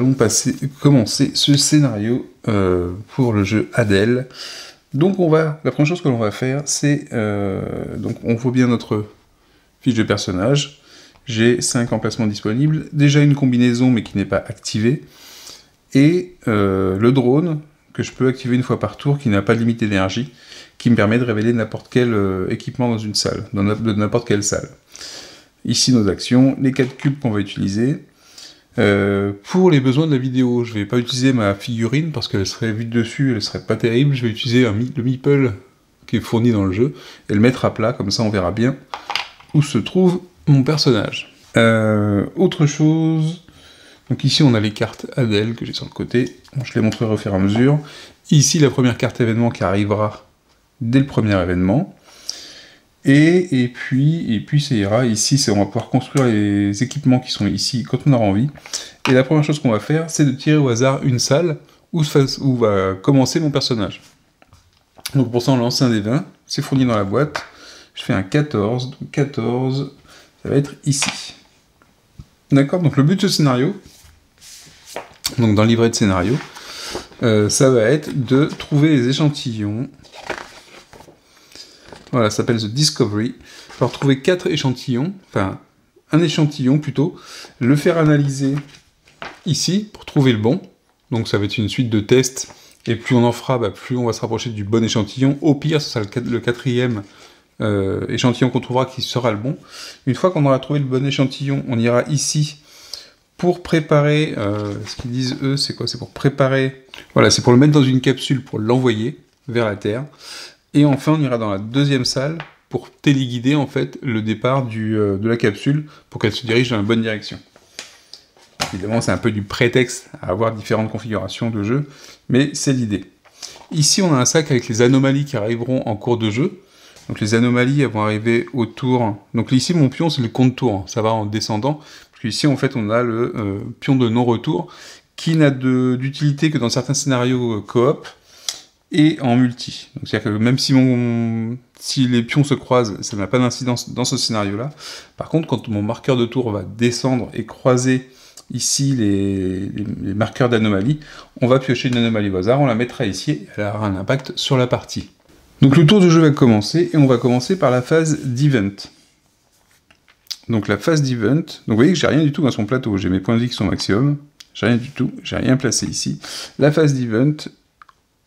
allons commencer ce scénario pour le jeu Adèle. Donc la première chose que l'on va faire, c'est... donc on voit bien notre fiche de personnage. J'ai 5 emplacements disponibles. Déjà une combinaison, mais qui n'est pas activée. Et le drone, que je peux activer une fois par tour, qui n'a pas de limite d'énergie, qui me permet de révéler n'importe quel équipement dans une salle, de n'importe quelle salle. Ici nos actions, les 4 cubes qu'on va utiliser. Pour les besoins de la vidéo, je ne vais pas utiliser ma figurine parce qu'elle serait vue dessus, elle serait pas terrible. Je vais utiliser le meeple qui est fourni dans le jeu et le mettre à plat, comme ça on verra bien où se trouve mon personnage. Autre chose, donc ici on a les cartes Adèle que j'ai sur le côté, je les montrerai au fur et à mesure. Ici la première carte événement qui arrivera dès le premier événement. Et puis ça ira, ici on va pouvoir construire les équipements qui sont ici quand on aura envie. Et la première chose qu'on va faire, c'est de tirer au hasard une salle où va commencer mon personnage. Donc pour ça on lance un des 20, c'est fourni dans la boîte. Je fais un 14, donc 14, ça va être ici. D'accord, donc le but de ce scénario, donc dans le livret de scénario, ça va être de trouver les échantillons. Voilà, ça s'appelle The Discovery. Il va retrouver 4 échantillons, enfin, un échantillon plutôt, le faire analyser ici, pour trouver le bon. Donc ça va être une suite de tests, et plus on en fera, plus on va se rapprocher du bon échantillon. Au pire, ce sera le 4e échantillon qu'on trouvera qui sera le bon. Une fois qu'on aura trouvé le bon échantillon, on ira ici pour préparer, ce qu'ils disent eux, c'est quoi? C'est pour préparer, voilà, c'est pour le mettre dans une capsule, pour l'envoyer vers la Terre. Et enfin, on ira dans la deuxième salle pour téléguider en fait le départ de la capsule pour qu'elle se dirige dans la bonne direction. Évidemment, c'est un peu du prétexte à avoir différentes configurations de jeu, mais c'est l'idée. Ici, on a un sac avec les anomalies qui arriveront en cours de jeu. Donc les anomalies elles vont arriver au tour. Donc ici, mon pion, c'est le compte-tour. Ça va en descendant. Parce qu'ici, en fait, on a le pion de non-retour qui n'a d'utilité que dans certains scénarios coop et en multi. Donc c'est-à-dire que même si les pions se croisent, ça n'a pas d'incidence dans ce scénario-là. Par contre, quand mon marqueur de tour va descendre et croiser ici les marqueurs d'anomalie, on va piocher une anomalie au hasard, on la mettra ici, et elle aura un impact sur la partie. Donc le tour de jeu va commencer, et on va commencer par la phase d'event. Donc la phase d'event, donc vous voyez que j'ai rien du tout dans son plateau, j'ai mes points de vie qui sont maximum, j'ai rien du tout, j'ai rien placé ici. La phase d'event,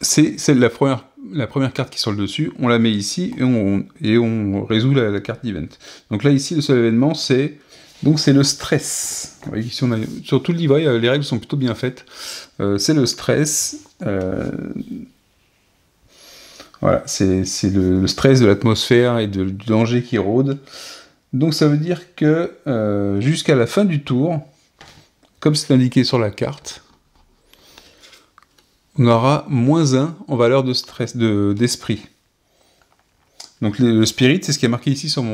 c'est la première carte qui est sur le dessus, on la met ici, et on résout la carte d'event. Donc là ici, le seul événement, c'est le stress. Vous voyez, ici, sur tout le livret, les règles sont plutôt bien faites. C'est le stress. Voilà, c'est le stress de l'atmosphère et du danger qui rôde. Donc ça veut dire que jusqu'à la fin du tour, comme c'est indiqué sur la carte, on aura -1 en valeur de stress, d'esprit. Donc le spirit, c'est ce qui est marqué ici sur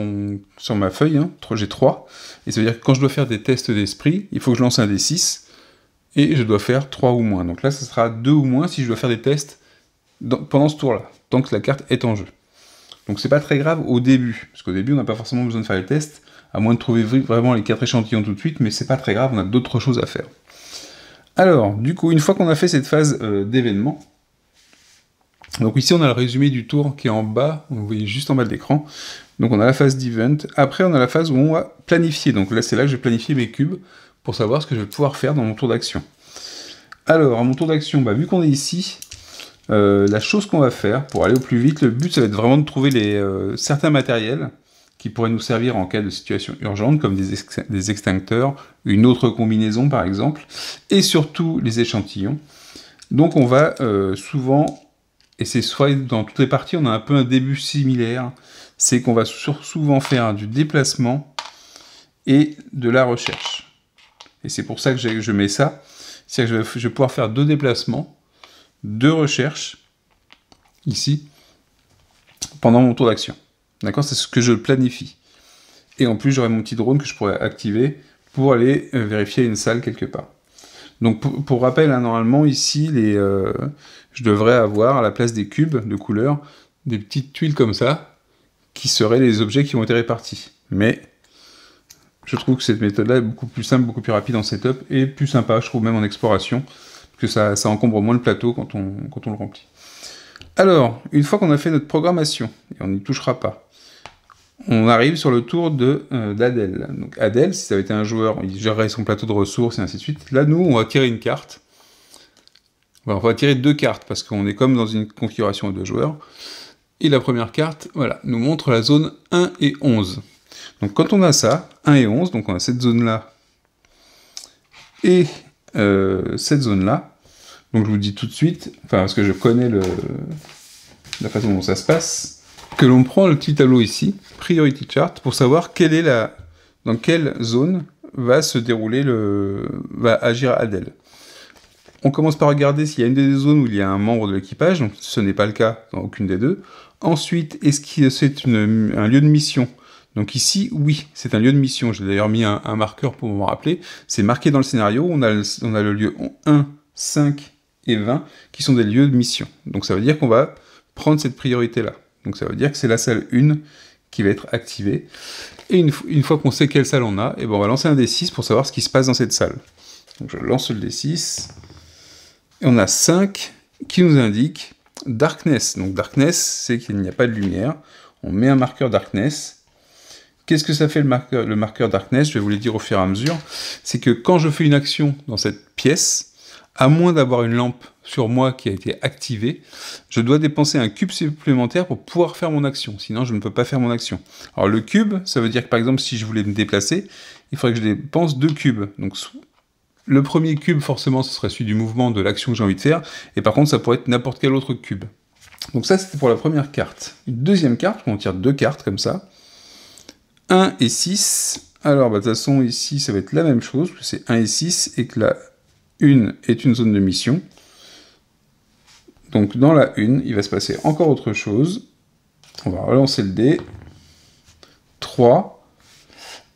ma feuille, hein. J'ai 3. Et ça veut dire que quand je dois faire des tests d'esprit, il faut que je lance un des 6, et je dois faire 3 ou moins. Donc là, ça sera 2 ou moins si je dois faire des tests pendant ce tour-là, tant que la carte est en jeu. Donc c'est pas très grave au début, parce qu'au début, on n'a pas forcément besoin de faire les tests, à moins de trouver vraiment les 4 échantillons tout de suite, mais c'est pas très grave, on a d'autres choses à faire. Alors, du coup, une fois qu'on a fait cette phase d'événement, donc ici on a le résumé du tour qui est en bas, vous voyez juste en bas de l'écran, donc on a la phase d'event, après on a la phase où on va planifier, donc là c'est là que je vais planifier mes cubes, pour savoir ce que je vais pouvoir faire dans mon tour d'action. Alors, à mon tour d'action, vu qu'on est ici, la chose qu'on va faire, pour aller au plus vite, le but ça va être vraiment de trouver certains matériels, qui pourraient nous servir en cas de situation urgente, comme des extincteurs, une autre combinaison par exemple, et surtout les échantillons. Donc on va souvent, et c'est soit dans toutes les parties, on a un peu un début similaire, c'est qu'on va souvent faire du déplacement et de la recherche. Et c'est pour ça que je mets ça, c'est-à-dire que je vais pouvoir faire 2 déplacements, 2 recherches, ici, pendant mon tour d'action. D'accord, c'est ce que je planifie. Et en plus, j'aurai mon petit drone que je pourrais activer pour aller vérifier une salle quelque part. Donc, pour rappel, hein, normalement, ici, je devrais avoir, à la place des cubes de couleur, des petites tuiles comme ça, qui seraient les objets qui ont été répartis. Mais, Je trouve que cette méthode-là est beaucoup plus simple, beaucoup plus rapide en setup, et plus sympa, je trouve, même en exploration, parce que ça encombre moins le plateau quand on le remplit. Alors, une fois qu'on a fait notre programmation, et on n'y touchera pas, on arrive sur le tour d'Adèle. Donc Adèle, si ça avait été un joueur, il gérerait son plateau de ressources et ainsi de suite. Là, nous, on va tirer une carte. On va tirer 2 cartes, parce qu'on est comme dans une configuration à 2 joueurs. Et la première carte, voilà, nous montre la zone 1 et 11. Donc quand on a ça, 1 et 11, donc on a cette zone-là et cette zone-là. Donc je vous dis tout de suite, enfin parce que je connais la façon dont ça se passe, que l'on prend le petit tableau ici, Priority Chart, pour savoir dans quelle zone va se dérouler va agir Adèle. On commence par regarder s'il y a une des zones où il y a un membre de l'équipage, donc ce n'est pas le cas dans aucune des deux. Ensuite, est-ce que c'est un lieu de mission? Donc ici, oui, c'est un lieu de mission. J'ai d'ailleurs mis un marqueur pour me rappeler. C'est marqué dans le scénario, on a le lieu 1, 5 et 20 qui sont des lieux de mission. Donc ça veut dire qu'on va prendre cette priorité-là. Donc ça veut dire que c'est la salle 1 qui va être activée. Et une fois qu'on sait quelle salle on a, et ben on va lancer un D6 pour savoir ce qui se passe dans cette salle. Donc je lance le D6. Et on a 5 qui nous indiquent Darkness. Donc Darkness, c'est qu'il n'y a pas de lumière. On met un marqueur Darkness. Qu'est-ce que ça fait le marqueur Darkness? Je vais vous le dire au fur et à mesure. C'est que quand je fais une action dans cette pièce, à moins d'avoir une lampe sur moi qui a été activée, je dois dépenser un cube supplémentaire pour pouvoir faire mon action. Sinon, je ne peux pas faire mon action. Alors le cube, ça veut dire que par exemple, si je voulais me déplacer, il faudrait que je dépense 2 cubes. Donc le premier cube, forcément, ce serait celui du mouvement de l'action que j'ai envie de faire, et par contre, ça pourrait être n'importe quel autre cube. Donc ça, c'était pour la première carte. Une deuxième carte, on tire 2 cartes comme ça. 1 et 6. Alors, de toute façon, ici, ça va être la même chose, parce que c'est 1 et 6, et que la 1 est une zone de mission. Donc, dans la 1, il va se passer encore autre chose. On va relancer le dé. 3.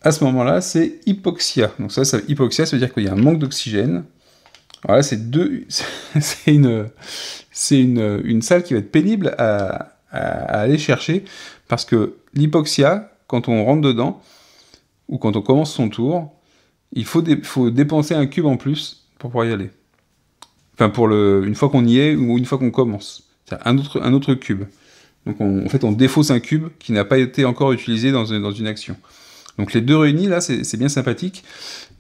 À ce moment-là, c'est hypoxia. Donc ça hypoxia, ça veut dire qu'il y a un manque d'oxygène. Alors là, c'est une salle qui va être pénible à aller chercher, parce que l'hypoxia, quand on rentre dedans, ou quand on commence son tour, il faut dépenser un cube en plus pour pouvoir y aller. Enfin, une fois qu'on y est, ou une fois qu'on commence. C'est un autre cube. Donc en fait, on défausse un cube qui n'a pas été encore utilisé dans une action. Donc les deux réunis, là, c'est bien sympathique,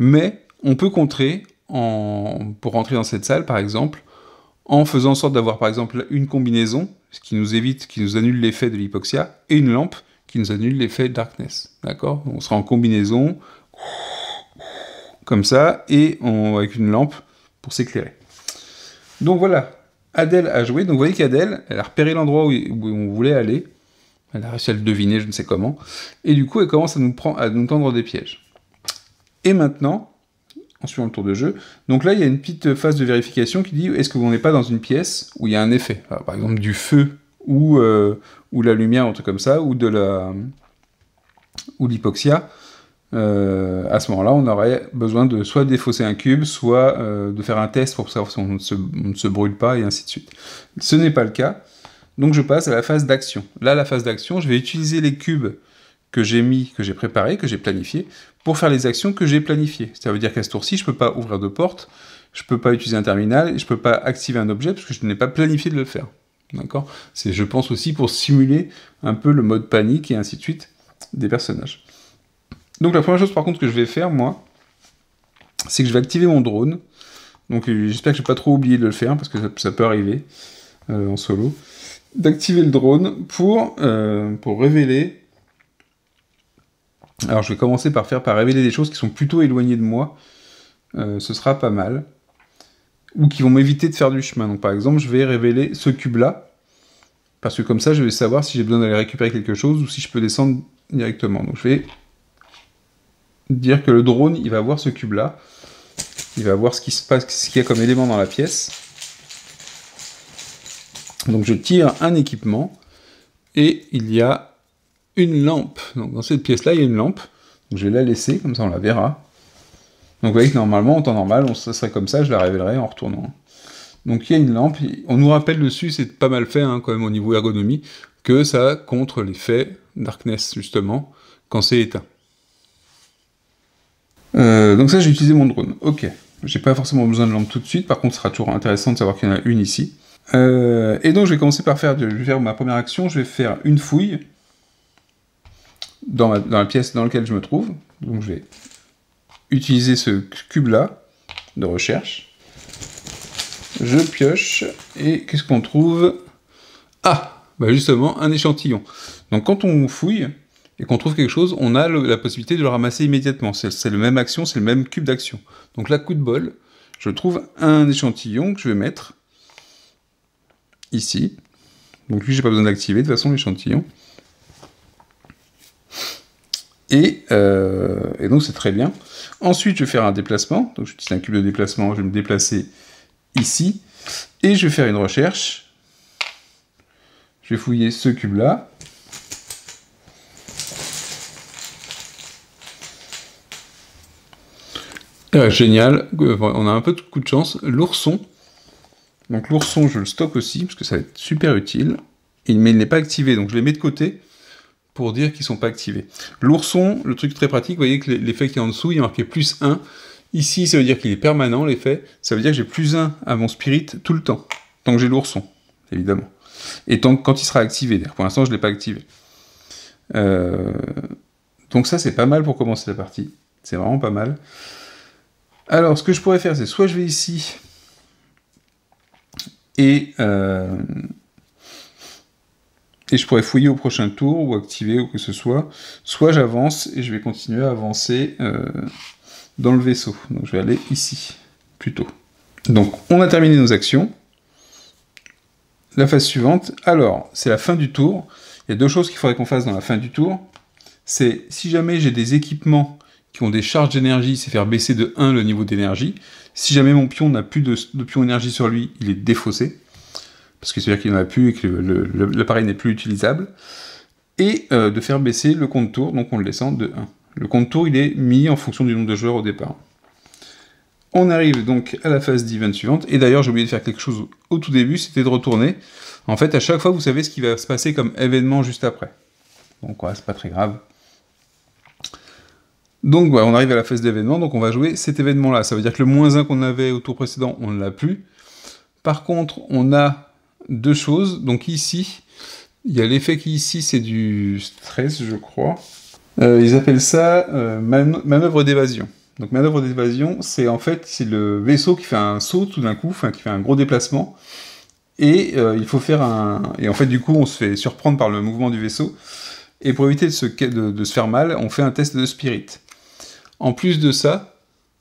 mais on peut contrer, pour rentrer dans cette salle, par exemple, en faisant en sorte d'avoir, par exemple, une combinaison, ce qui nous annule l'effet de l'hypoxia, et une lampe qui nous annule l'effet de darkness. D'accord? On sera en combinaison, comme ça, et avec une lampe pour s'éclairer. Donc voilà, Adèle a joué. Donc vous voyez qu'Adèle, elle a repéré l'endroit où on voulait aller. Elle a réussi à le deviner, je ne sais comment. Et du coup, elle commence à nous tendre des pièges. Et maintenant, en suivant le tour de jeu, donc là, il y a une petite phase de vérification qui dit, est-ce que vous n'êtes pas dans une pièce où il y a un effet? Alors, par exemple, du feu, ou la lumière, un truc comme ça, ou l'hypoxia. À ce moment-là, on aurait besoin de soit défausser un cube, soit de faire un test pour savoir si on ne se brûle pas, et ainsi de suite. Ce n'est pas le cas. Donc je passe à la phase d'action. Là, la phase d'action, je vais utiliser les cubes que j'ai préparés, que j'ai planifiés, pour faire les actions que j'ai planifiées. Ça veut dire qu'à ce tour-ci, je ne peux pas ouvrir de porte, je ne peux pas utiliser un terminal, et je ne peux pas activer un objet, parce que je n'ai pas planifié de le faire. D'accord? C'est, je pense aussi, pour simuler un peu le mode panique, et ainsi de suite, des personnages. Donc la première chose, par contre, que je vais faire, moi, c'est que je vais activer mon drone. Donc j'espère que je n'ai pas trop oublié de le faire, parce que ça peut arriver en solo. D'activer le drone pour révéler. Alors je vais commencer par révéler des choses qui sont plutôt éloignées de moi. Ce sera pas mal. Ou qui vont m'éviter de faire du chemin. Donc par exemple, je vais révéler ce cube-là. Parce que comme ça, je vais savoir si j'ai besoin d'aller récupérer quelque chose ou si je peux descendre directement. Donc je vais dire que le drone, il va voir ce cube-là. Il va voir ce qui se passe, ce qu'il y a comme élément dans la pièce. Donc je tire un équipement, et il y a une lampe. Donc dans cette pièce-là, il y a une lampe. Donc je vais la laisser, comme ça on la verra. Donc vous voyez que normalement, en temps normal, ça serait comme ça, je la révélerai en retournant. Donc il y a une lampe, on nous rappelle dessus, c'est pas mal fait hein, quand même au niveau ergonomie, que ça contre l'effet darkness, justement, quand c'est éteint. Donc ça, j'ai utilisé mon drone. Ok. J'ai pas forcément besoin de lampe tout de suite, par contre, ce sera toujours intéressant de savoir qu'il y en a une ici. Et donc, je vais commencer par faire ma première action, je vais faire une fouille dans la pièce dans laquelle je me trouve. Donc, je vais utiliser ce cube-là de recherche. Je pioche, et qu'est-ce qu'on trouve? Ah, bah justement, un échantillon. Donc, quand on fouille et qu'on trouve quelque chose, on a la possibilité de le ramasser immédiatement. C'est la même action, c'est le même cube d'action. Donc là, coup de bol, je trouve un échantillon que je vais mettre ici. Donc lui, j'ai pas besoin d'activer de toute façon l'échantillon. Et donc c'est très bien. Ensuite, je vais faire un déplacement. Donc j'utilise un cube de déplacement, je vais me déplacer ici. Et je vais faire une recherche. Je vais fouiller ce cube-là. Génial, on a un peu de coup de chance. L'ourson. Donc l'ourson, je le stocke aussi, parce que ça va être super utile. Mais il n'est pas activé, donc je les mets de côté pour dire qu'ils ne sont pas activés. L'ourson, le truc très pratique, vous voyez que l'effet qui est en dessous, il est marqué +1. Ici, ça veut dire qu'il est permanent, l'effet. Ça veut dire que j'ai +1 à mon spirit tout le temps. Tant que j'ai l'ourson, évidemment. Et quand il sera activé. Pour l'instant, je ne l'ai pas activé. Donc ça, c'est pas mal pour commencer la partie. C'est vraiment pas mal. Alors, ce que je pourrais faire, c'est soit je vais ici et je pourrais fouiller au prochain tour ou activer ou que ce soit j'avance et je vais continuer à avancer dans le vaisseau. Donc je vais aller ici, plutôt. Donc, on a terminé nos actions. La phase suivante, alors, c'est la fin du tour. Il y a deux choses qu'il faudrait qu'on fasse dans la fin du tour. C'est, si jamais j'ai des équipements qui ont des charges d'énergie, c'est faire baisser de 1 le niveau d'énergie. Si jamais mon pion n'a plus de pion énergie sur lui, il est défaussé, parce que c'est-à-dire qu'il n'en a plus et que l'appareil n'est plus utilisable. Et de faire baisser le compte tour, donc on le descend de 1. Le compte tour, il est mis en fonction du nombre de joueurs au départ. On arrive donc à la phase d'event suivante, et d'ailleurs j'ai oublié de faire quelque chose au tout début, c'était de retourner. En fait, à chaque fois, vous savez ce qui va se passer comme événement juste après. Donc ouais, c'est pas très grave. Donc voilà, on arrive à la phase d'événement, donc on va jouer cet événement-là. Ça veut dire que le -1 qu'on avait au tour précédent, on ne l'a plus. Par contre, on a deux choses. Donc ici, il y a l'effet qui ici, c'est du stress, je crois. Ils appellent ça manœuvre d'évasion. Donc manœuvre d'évasion, c'est en fait c'est le vaisseau qui fait un saut tout d'un coup, enfin qui fait un gros déplacement. Et il faut faire et en fait du coup on se fait surprendre par le mouvement du vaisseau. Et pour éviter de se faire mal, on fait un test de spirit. En plus de ça,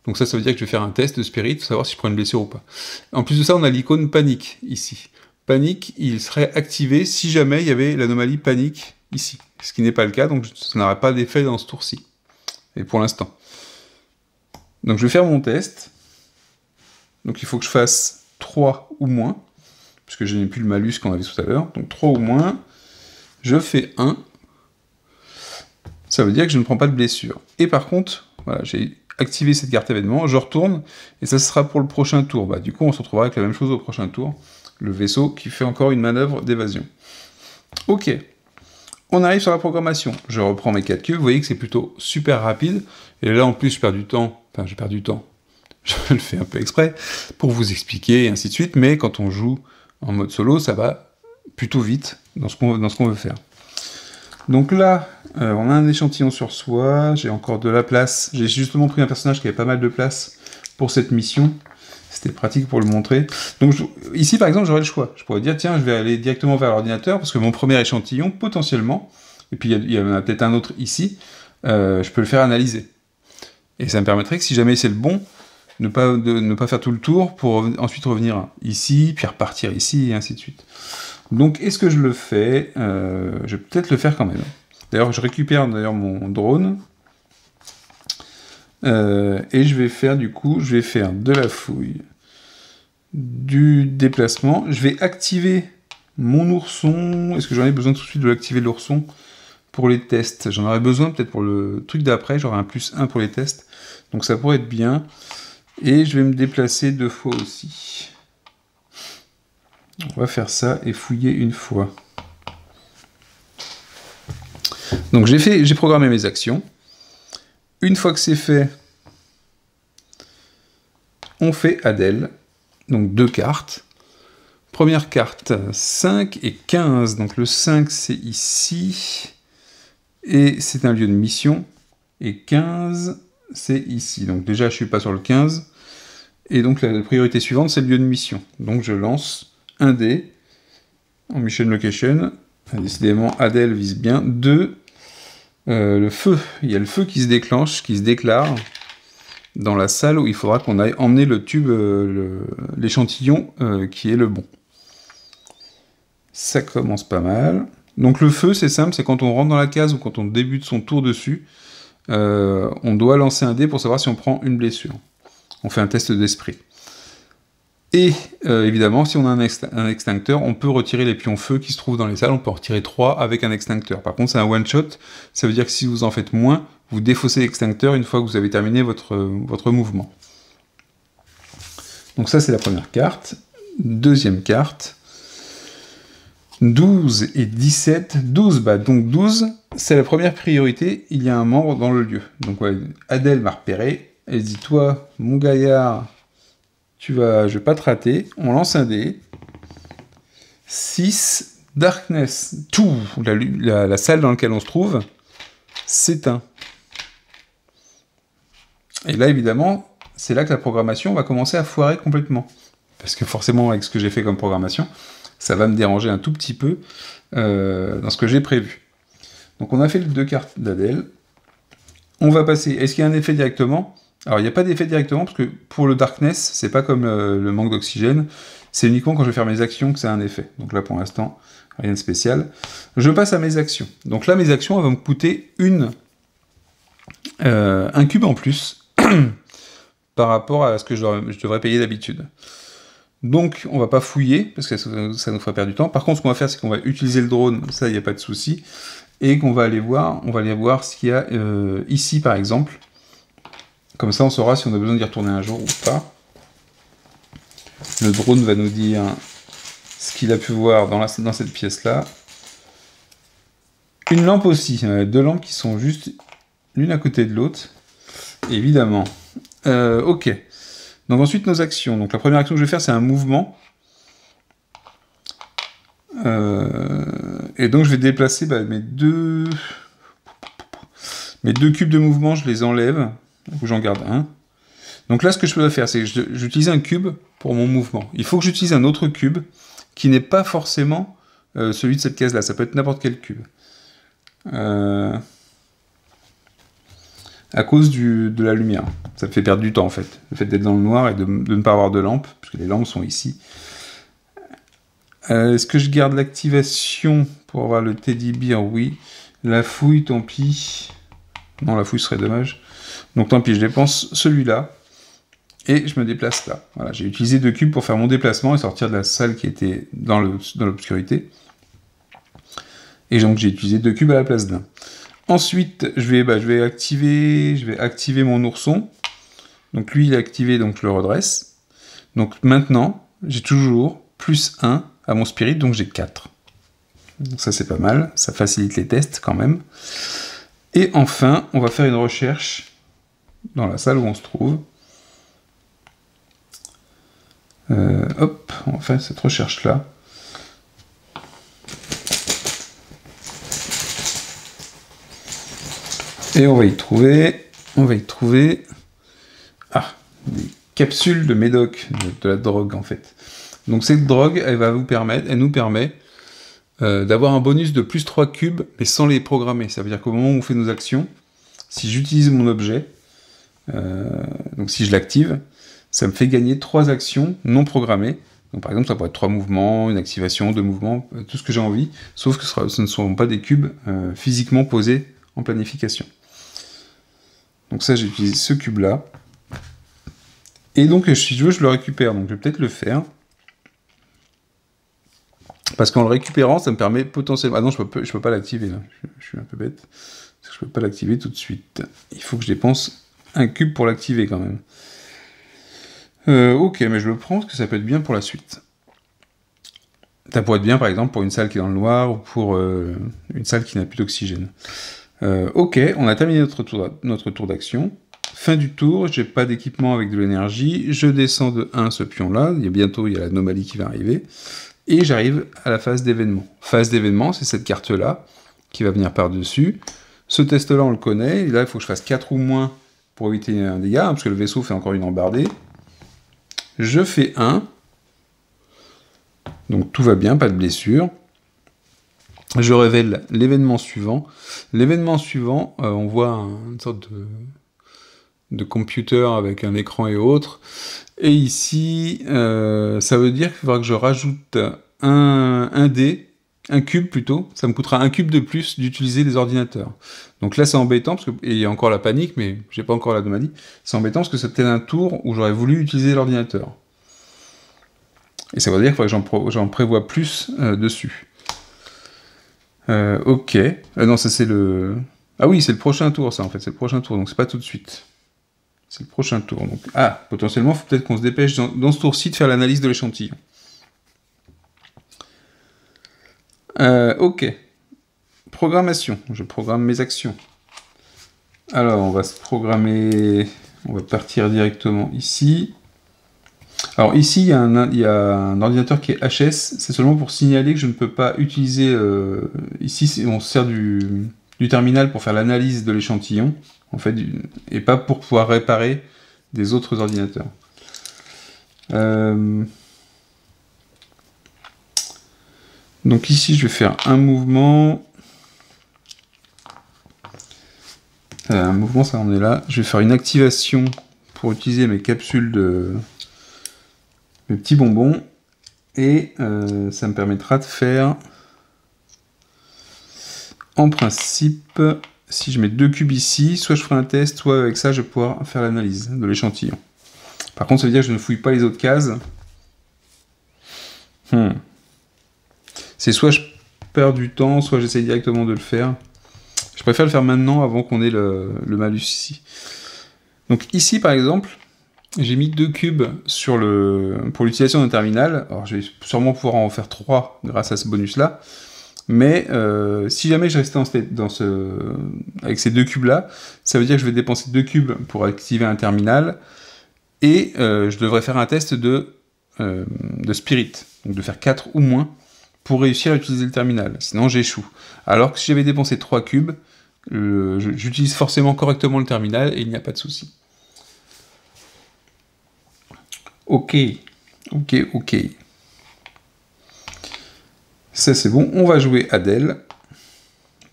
donc ça veut dire que je vais faire un test de spirit, pour savoir si je prends une blessure ou pas. En plus de ça, on a l'icône panique, ici. Panique, il serait activé si jamais il y avait l'anomalie panique, ici. Ce qui n'est pas le cas, donc ça n'aura pas d'effet dans ce tour-ci. Et pour l'instant. Donc je vais faire mon test. Donc il faut que je fasse 3 ou moins, puisque je n'ai plus le malus qu'on avait tout à l'heure. Donc 3 ou moins, je fais 1. Ça veut dire que je ne prends pas de blessure. Et par contre, voilà, j'ai activé cette carte événement, je retourne, et ça sera pour le prochain tour. Bah, du coup, on se retrouvera avec la même chose au prochain tour. Le vaisseau qui fait encore une manœuvre d'évasion. Ok. On arrive sur la programmation. Je reprends mes 4 queues, vous voyez que c'est plutôt super rapide. Et là, en plus, je perds du temps. Enfin, je perds du temps. Je le fais un peu exprès, pour vous expliquer, et ainsi de suite. Mais quand on joue en mode solo, ça va plutôt vite dans ce qu'on veut faire. Donc là, on a un échantillon sur soi, j'ai encore de la place. J'ai justement pris un personnage qui avait pas mal de place pour cette mission. C'était pratique pour le montrer. Donc ici, par exemple, j'aurais le choix. Je pourrais dire, tiens, je vais aller directement vers l'ordinateur, parce que mon premier échantillon, potentiellement, et puis il y en a peut-être un autre ici, je peux le faire analyser. Et ça me permettrait que si jamais c'est le bon, ne pas faire tout le tour pour ensuite revenir ici, puis repartir ici, et ainsi de suite. Donc, est-ce que je le fais? Je vais peut-être le faire quand même. D'ailleurs, je récupère mon drone. Et je vais faire, du coup, de la fouille, du déplacement. Je vais activer mon ourson. Est-ce que j'en ai besoin tout de suite de l'activer l'ourson pour les tests? J'en aurais besoin peut-être pour le truc d'après. J'aurai un +1 pour les tests. Donc, ça pourrait être bien. Et je vais me déplacer 2 fois aussi. On va faire ça et fouiller une fois. Donc j'ai programmé mes actions. Une fois que c'est fait, on fait Adèle, donc 2 cartes. Première carte, 5 et 15, donc le 5 c'est ici, et c'est un lieu de mission, et 15 c'est ici, donc déjà je suis pas sur le 15, et donc la priorité suivante c'est le lieu de mission, donc je lance un dé, en mission location, décidément Adèle vise bien, 2, le feu, il y a le feu qui se déclenche, qui se déclare, dans la salle où il faudra qu'on aille emmener le tube, l'échantillon qui est le bon. Ça commence pas mal. Donc le feu, c'est simple, c'est quand on rentre dans la case ou quand on débute son tour dessus, on doit lancer un dé pour savoir si on prend une blessure. On fait un test d'esprit. Et évidemment, si on a un extincteur, on peut retirer les pions feu qui se trouvent dans les salles, on peut en retirer 3 avec un extincteur. Par contre, c'est un one-shot, ça veut dire que si vous en faites moins, vous défaussez l'extincteur une fois que vous avez terminé votre mouvement. Donc ça, c'est la première carte. Deuxième carte. 12 et 17. 12, donc 12, c'est la première priorité, il y a un membre dans le lieu. Donc ouais, Adèle m'a repéré, elle dit, toi, mon gaillard, je vais pas te rater. On lance un dé. 6, Darkness, tout, la salle dans laquelle on se trouve, s'éteint. Et là, évidemment, c'est là que la programmation va commencer à foirer complètement. Parce que forcément, avec ce que j'ai fait comme programmation, ça va me déranger un tout petit peu dans ce que j'ai prévu. Donc on a fait les 2 cartes d'Adèle. On va passer... Est-ce qu'il y a un effet directement? Alors il n'y a pas d'effet directement, parce que pour le Darkness, c'est pas comme le manque d'oxygène, c'est uniquement quand je vais faire mes actions que ça a un effet. Donc là pour l'instant, rien de spécial. Je passe à mes actions. Donc là mes actions, elles vont me coûter un cube en plus par rapport à ce que je devrais payer d'habitude. Donc, on va pas fouiller, parce que ça nous fera perdre du temps. Par contre, ce qu'on va faire, c'est qu'on va utiliser le drone, ça, il n'y a pas de souci, et qu'on va aller voir, ce qu'il y a ici, par exemple. Comme ça, on saura si on a besoin d'y retourner un jour ou pas. Le drone va nous dire ce qu'il a pu voir dans cette pièce-là. Une lampe aussi, 2 lampes qui sont juste l'une à côté de l'autre, évidemment. Ok. Donc ensuite, nos actions. Donc la première action que je vais faire, c'est un mouvement. Et donc je vais déplacer mes deux cubes de mouvement, je les enlève, ou j'en garde un. Donc là, ce que je peux faire, c'est que j'utilise un cube pour mon mouvement. Il faut que j'utilise un autre cube qui n'est pas forcément celui de cette case-là. Ça peut être n'importe quel cube. À cause de la lumière. Ça me fait perdre du temps, en fait. Le fait d'être dans le noir et de ne pas avoir de lampe, puisque les lampes sont ici. Est-ce que je garde l'activation pour avoir le teddy bear? Oui. La fouille, tant pis. Non, la fouille serait dommage. Donc tant pis, je dépense celui-là. Et je me déplace là. Voilà, j'ai utilisé 2 cubes pour faire mon déplacement et sortir de la salle qui était dans l'obscurité. Et donc j'ai utilisé 2 cubes à la place d'un. Ensuite, je vais activer mon ourson. Donc lui, il est activé, donc je le redresse. Donc maintenant, j'ai toujours plus 1 à mon spirit, donc j'ai 4. Donc ça, c'est pas mal. Ça facilite les tests quand même. Et enfin, on va faire une recherche dans la salle où on se trouve. Hop, on va faire cette recherche-là. Et on va y trouver, des capsules de médoc, de la drogue en fait. Donc cette drogue, elle nous permet d'avoir un bonus de plus 3 cubes, mais sans les programmer. Ça veut dire qu'au moment où on fait nos actions, si j'utilise mon objet, donc si je l'active, ça me fait gagner 3 actions non programmées. Donc par exemple, ça pourrait être 3 mouvements, une activation, 2 mouvements, tout ce que j'ai envie, sauf que ce ne seront pas des cubes physiquement posés en planification. Donc ça, j'ai utilisé ce cube-là. Et donc, si je veux, je le récupère. Donc je vais peut-être le faire. Parce qu'en le récupérant, ça me permet potentiellement... Ah non, je peux pas l'activer, là. Je suis un peu bête. Parce que je peux pas l'activer tout de suite. Il faut que je dépense un cube pour l'activer, quand même. Ok, mais je le prends, parce que ça peut être bien pour la suite. Ça pourrait être bien, par exemple, pour une salle qui est dans le noir, ou pour une salle qui n'a plus d'oxygène. Ok, on a terminé notre tour d'action. fin du tour, j'ai pas d'équipement avec de l'énergie, je descends de 1 ce pion-là, bientôt il y a l'anomalie qui va arriver, et j'arrive à la phase d'événement. Phase d'événement, c'est cette carte-là, qui va venir par-dessus. Ce test-là, on le connaît, et là, il faut que je fasse 4 ou moins pour éviter un dégât, parce que le vaisseau fait encore une embardée. Je fais 1, donc tout va bien, pas de blessure. Je révèle l'événement suivant. L'événement suivant, on voit une sorte de computer avec un écran et autres. Et ici, ça veut dire qu'il faudra que je rajoute un dé, un cube plutôt. Ça me coûtera un cube de plus d'utiliser les ordinateurs. Donc là, c'est embêtant, parce que, et il y a encore la panique, mais j'ai pas encore l'anomalie. C'est embêtant parce que c'est peut-être un tour où j'aurais voulu utiliser l'ordinateur. Et ça veut dire qu'il faudrait que j'en prévoie plus dessus. Ok. Non, ça c'est le... Ah oui, c'est le prochain tour, ça, en fait. C'est le prochain tour, donc c'est pas tout de suite. C'est le prochain tour. Donc... Ah, potentiellement, il faut peut-être qu'on se dépêche dans ce tour-ci de faire l'analyse de l'échantillon. Ok. Programmation. Je programme mes actions. Alors, on va se programmer... On va partir directement ici. Alors ici, il y a un ordinateur qui est HS, c'est seulement pour signaler que je ne peux pas utiliser... ici, on se sert du terminal pour faire l'analyse de l'échantillon, en fait, et pas pour pouvoir réparer des autres ordinateurs. Donc ici, je vais faire un mouvement. Un mouvement, ça en est là. Je vais faire une activation pour utiliser mes capsules de... mes petits bonbons, et ça me permettra de faire, en principe, si je mets 2 cubes ici, soit je ferai un test, soit avec ça je vais pouvoir faire l'analyse de l'échantillon. Par contre, ça veut dire que je ne fouille pas les autres cases. C'est soit je perds du temps, soit j'essaye directement de le faire. Je préfère le faire maintenant avant qu'on ait le malus ici. Donc ici, par exemple, j'ai mis 2 cubes pour l'utilisation d'un terminal. Alors je vais sûrement pouvoir en faire 3 grâce à ce bonus-là. Mais si jamais je restais avec ces 2 cubes-là, ça veut dire que je vais dépenser 2 cubes pour activer un terminal. Et je devrais faire un test de Spirit. Donc de faire 4 ou moins pour réussir à utiliser le terminal. Sinon j'échoue. Alors que si j'avais dépensé 3 cubes, j'utilise forcément correctement le terminal et il n'y a pas de souci. Ok. Ça c'est bon, on va jouer Adèle,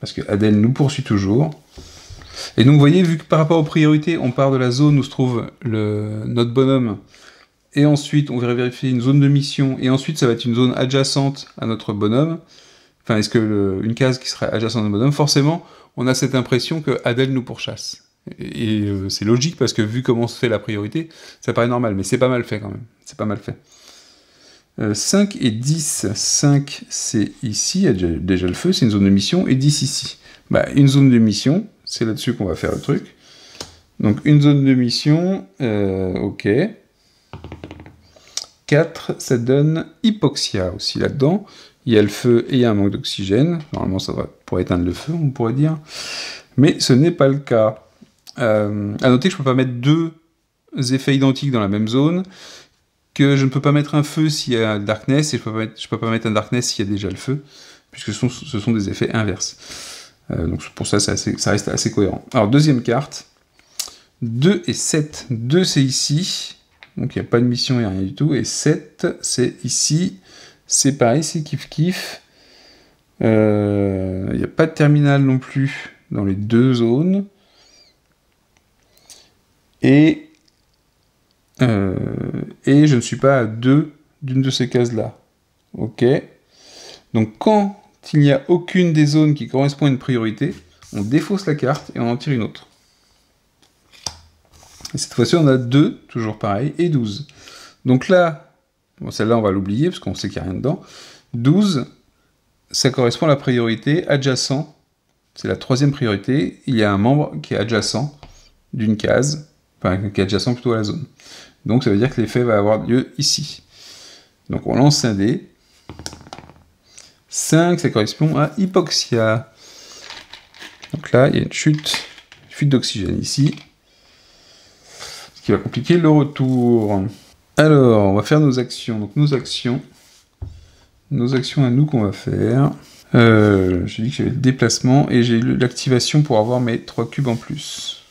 parce que Adèle nous poursuit toujours. Et donc vous voyez, vu que par rapport aux priorités, on part de la zone où se trouve notre bonhomme, et ensuite on va vérifier une zone de mission, et ensuite ça va être une zone adjacente à notre bonhomme, enfin est-ce que une case qui serait adjacente à notre bonhomme, forcément on a cette impression que Adèle nous pourchasse. Et c'est logique, parce que vu comment se fait la priorité, ça paraît normal, mais c'est pas mal fait quand même, c'est pas mal fait. 5 et 10, 5 c'est ici, il y a déjà le feu, c'est une zone de mission, et 10 ici. Bah, une zone de mission, c'est là-dessus qu'on va faire le truc. Donc une zone de mission, ok. 4, ça donne hypoxia aussi là-dedans. Il y a le feu et il y a un manque d'oxygène. Normalement ça pourrait éteindre le feu, on pourrait dire. Mais ce n'est pas le cas. À noter que je ne peux pas mettre 2 effets identiques dans la même zone, que je ne peux pas mettre un feu s'il y a un darkness, et je ne peux pas mettre un darkness s'il y a déjà le feu, puisque ce sont des effets inverses. Donc pour ça, ça reste assez cohérent. Alors, deuxième carte, 2 et 7. 2, c'est ici, donc il n'y a pas de mission, il n'y a rien du tout, et 7, c'est ici, c'est pareil, c'est kiff-kiff. Il n'y a pas de terminal non plus dans les 2 zones. Et je ne suis pas à 2 d'une de ces cases-là. Ok. Donc quand il n'y a aucune des zones qui correspond à une priorité, on défausse la carte et on en tire une autre. Et cette fois-ci, on a 2, toujours pareil, et 12. Donc là, bon, celle-là, on va l'oublier, parce qu'on sait qu'il n'y a rien dedans. 12, ça correspond à la priorité adjacent. C'est la 3e priorité. Il y a un membre qui est adjacent d'une case, enfin, qui est adjacent plutôt à la zone. Donc ça veut dire que l'effet va avoir lieu ici. Donc on lance un dé. 5, ça correspond à hypoxia. Donc là, il y a une fuite d'oxygène ici. qui va compliquer le retour. Alors, on va faire nos actions. Donc nos actions à nous qu'on va faire. J'ai dit que j'avais le déplacement et j'ai l'activation pour avoir mes 3 cubes en plus.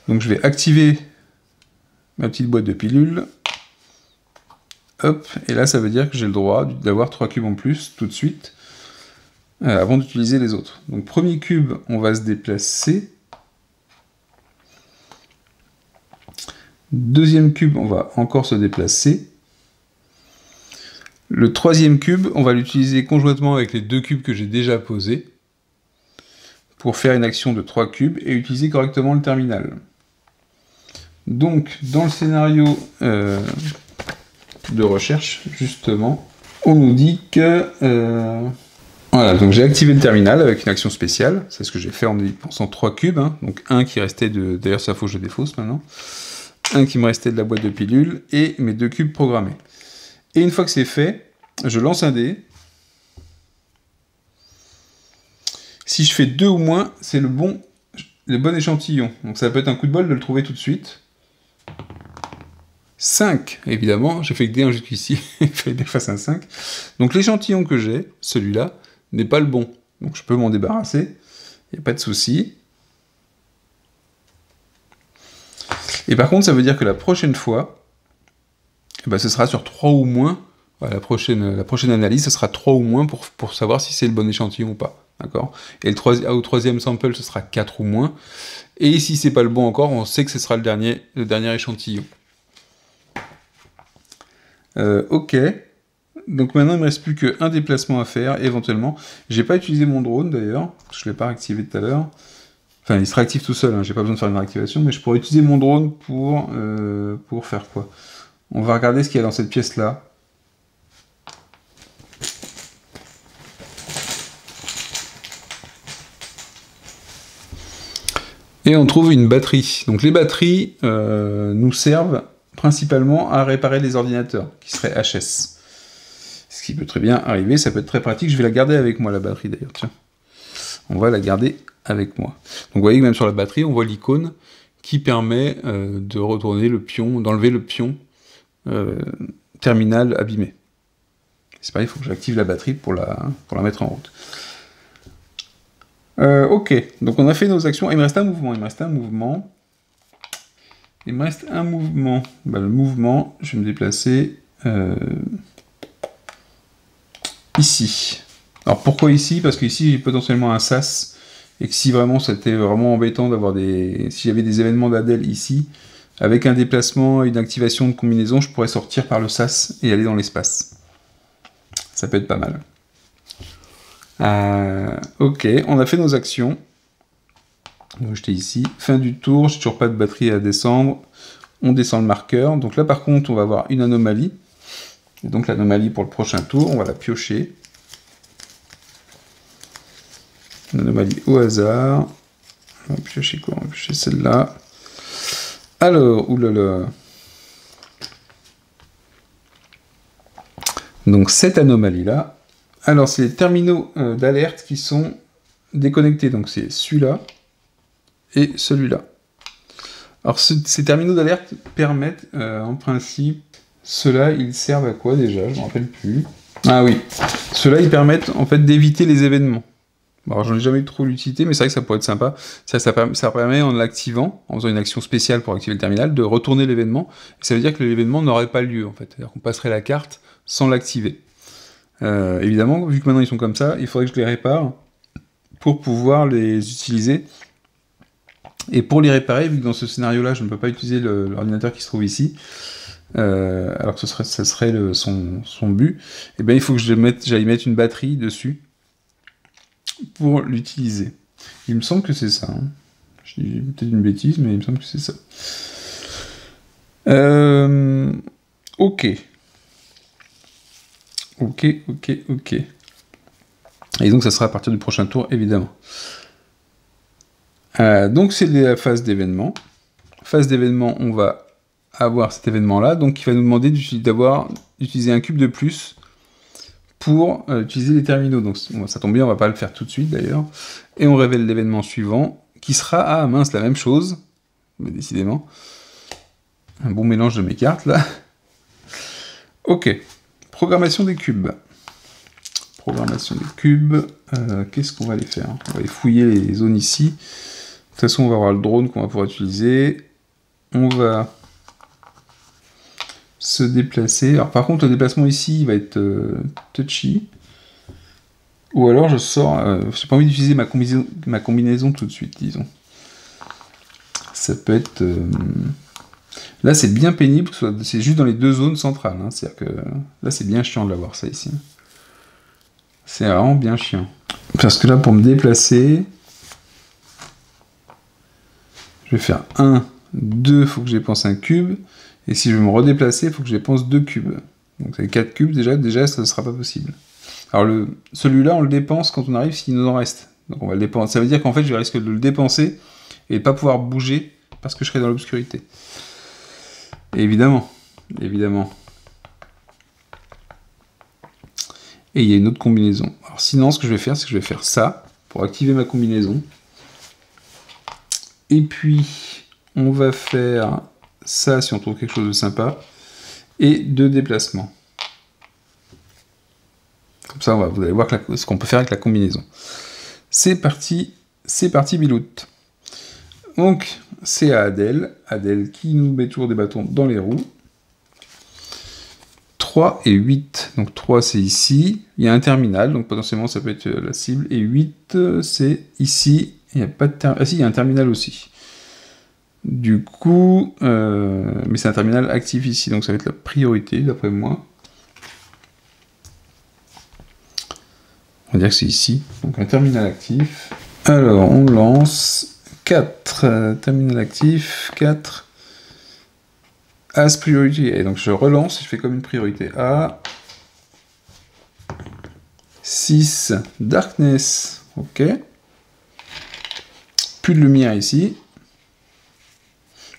Donc je vais activer ma petite boîte de pilules. Hop, et là ça veut dire que j'ai le droit d'avoir 3 cubes en plus tout de suite, avant d'utiliser les autres. Donc premier cube, on va se déplacer. Deuxième cube, on va encore se déplacer. Le troisième cube, on va l'utiliser conjointement avec les 2 cubes que j'ai déjà posés pour faire une action de 3 cubes et utiliser correctement le terminal. Donc, dans le scénario de recherche, justement, on nous dit que... voilà, donc j'ai activé le terminal avec une action spéciale. C'est ce que j'ai fait en dépensant 3 cubes. Hein. Donc un qui restait de... D'ailleurs, ça faut que je défausse maintenant. Un qui me restait de la boîte de pilules et mes 2 cubes programmés. Et une fois que c'est fait, je lance un dé. Si je fais 2 ou moins, c'est le bon échantillon. Donc ça peut être un coup de bol de le trouver tout de suite. 5, évidemment, j'ai fait que D1 jusqu'ici, il fallait bien que je fasse un 5. Donc l'échantillon que j'ai, celui-là, n'est pas le bon. Donc je peux m'en débarrasser, il n'y a pas de souci. Et par contre, ça veut dire que la prochaine fois, ce sera sur 3 ou moins. La prochaine analyse, ce sera 3 ou moins pour savoir si c'est le bon échantillon ou pas. D'accord ? Et au troisième sample, ce sera 4 ou moins. Et si c'est pas le bon encore, on sait que ce sera le dernier échantillon. Ok. Donc maintenant, il me reste plus qu'un déplacement à faire, éventuellement. J'ai pas utilisé mon drone, d'ailleurs. Je l'ai pas activé tout à l'heure. Enfin, il sera actif tout seul, hein, j'ai pas besoin de faire une réactivation, mais je pourrais utiliser mon drone pour faire quoi ? On va regarder ce qu'il y a dans cette pièce-là. Et on trouve une batterie. Donc les batteries nous servent principalement à réparer les ordinateurs, qui seraient HS. Ce qui peut très bien arriver, ça peut être très pratique. Je vais la garder avec moi, la batterie d'ailleurs, tiens. On va la garder avec moi. Donc vous voyez que même sur la batterie, on voit l'icône qui permet de retourner le pion, d'enlever le pion terminal abîmé. C'est pareil, il faut que j'active la batterie pour la mettre en route. Ok, donc on a fait nos actions. Il me reste un mouvement. Le mouvement, je vais me déplacer ici. Alors pourquoi ici ? Parce qu'ici j'ai potentiellement un sas, et que si vraiment c'était vraiment embêtant d'avoir si j'avais des événements d'Adèle ici, avec un déplacement et une activation de combinaison, je pourrais sortir par le sas et aller dans l'espace. Ça peut être pas mal. Ok, on a fait nos actions. On va jeter ici. Fin du tour, j'ai toujours pas de batterie à descendre. On descend le marqueur. Donc là par contre, on va avoir une anomalie. Et donc l'anomalie pour le prochain tour, on va la piocher. Une anomalie au hasard. On va piocher quoi ? On va piocher celle-là. Alors, oulala. Donc cette anomalie-là. Alors c'est les terminaux d'alerte qui sont déconnectés. Donc c'est celui-là et celui-là. Alors ces terminaux d'alerte permettent, en principe, ceux-là, ils servent à quoi déjà ? Je ne me rappelle plus. Ah oui, ceux-là, ils permettent en fait d'éviter les événements. Alors j'en ai jamais eu trop l'utilité, mais c'est vrai que ça pourrait être sympa. Ça permet, en l'activant, en faisant une action spéciale pour activer le terminal, de retourner l'événement. Ça veut dire que l'événement n'aurait pas lieu, en fait. C'est-à-dire qu'on passerait la carte sans l'activer. Évidemment, vu que maintenant ils sont comme ça, il faudrait que je les répare pour pouvoir les utiliser. Et pour les réparer, vu que dans ce scénario-là, je ne peux pas utiliser l'ordinateur qui se trouve ici, alors que ça serait son but, et bien il faut que j'aille mettre une batterie dessus pour l'utiliser. Il me semble que c'est ça. Hein. Je dis peut-être une bêtise, mais il me semble que c'est ça. Ok. Ok. Et donc ça sera à partir du prochain tour, évidemment. Donc c'est la phase d'événement. Phase d'événement, on va avoir cet événement-là, donc il va nous demander d'utiliser un cube de plus pour utiliser les terminaux. Donc ça tombe bien, on va pas le faire tout de suite d'ailleurs. Et on révèle l'événement suivant, qui sera, ah mince, la même chose, mais décidément. Un bon mélange de mes cartes, là. Ok. Programmation des cubes. Programmation des cubes. Qu'est-ce qu'on va aller faire? On va aller fouiller les zones ici. De toute façon, on va avoir le drone qu'on va pouvoir utiliser. On va se déplacer. Alors par contre, le déplacement ici, il va être touchy. Ou alors je sors... j'ai pas envie d'utiliser ma combinaison tout de suite, disons. Ça peut être... Là, c'est bien pénible, c'est juste dans les deux zones centrales. Hein. C'est-à-dire que là, c'est bien chiant de l'avoir, ça, ici. C'est vraiment bien chiant. Parce que là, pour me déplacer... Je vais faire 1, 2, il faut que je dépense un cube. Et si je veux me redéplacer, il faut que je dépense 2 cubes. Donc c'est 4 cubes, déjà ça ne sera pas possible. Alors celui-là, on le dépense quand on arrive s'il nous en reste. Donc on va le dépenser. Ça veut dire qu'en fait, je risque de le dépenser et de pas pouvoir bouger parce que je serai dans l'obscurité. Évidemment. Évidemment. Et il y a une autre combinaison. Alors sinon, ce que je vais faire, c'est que je vais faire ça pour activer ma combinaison. Et puis, on va faire ça si on trouve quelque chose de sympa. Et 2 déplacements. Comme ça, vous allez voir ce qu'on peut faire avec la combinaison. C'est parti Bilout. Donc, c'est à Adèle. Adèle qui nous met toujours des bâtons dans les roues. 3 et 8. Donc 3, c'est ici. Il y a un terminal, donc potentiellement, ça peut être la cible. Et 8, c'est ici. Il n'y a pas de terminal. Ah si, il y a un terminal aussi. Du coup, mais c'est un terminal actif ici, donc ça va être la priorité, d'après moi. On va dire que c'est ici, donc un terminal actif. Alors, on lance 4, terminal actif, 4, as priority. Et donc je relance, je fais comme une priorité A. 6, darkness, ok. Plus de lumière ici.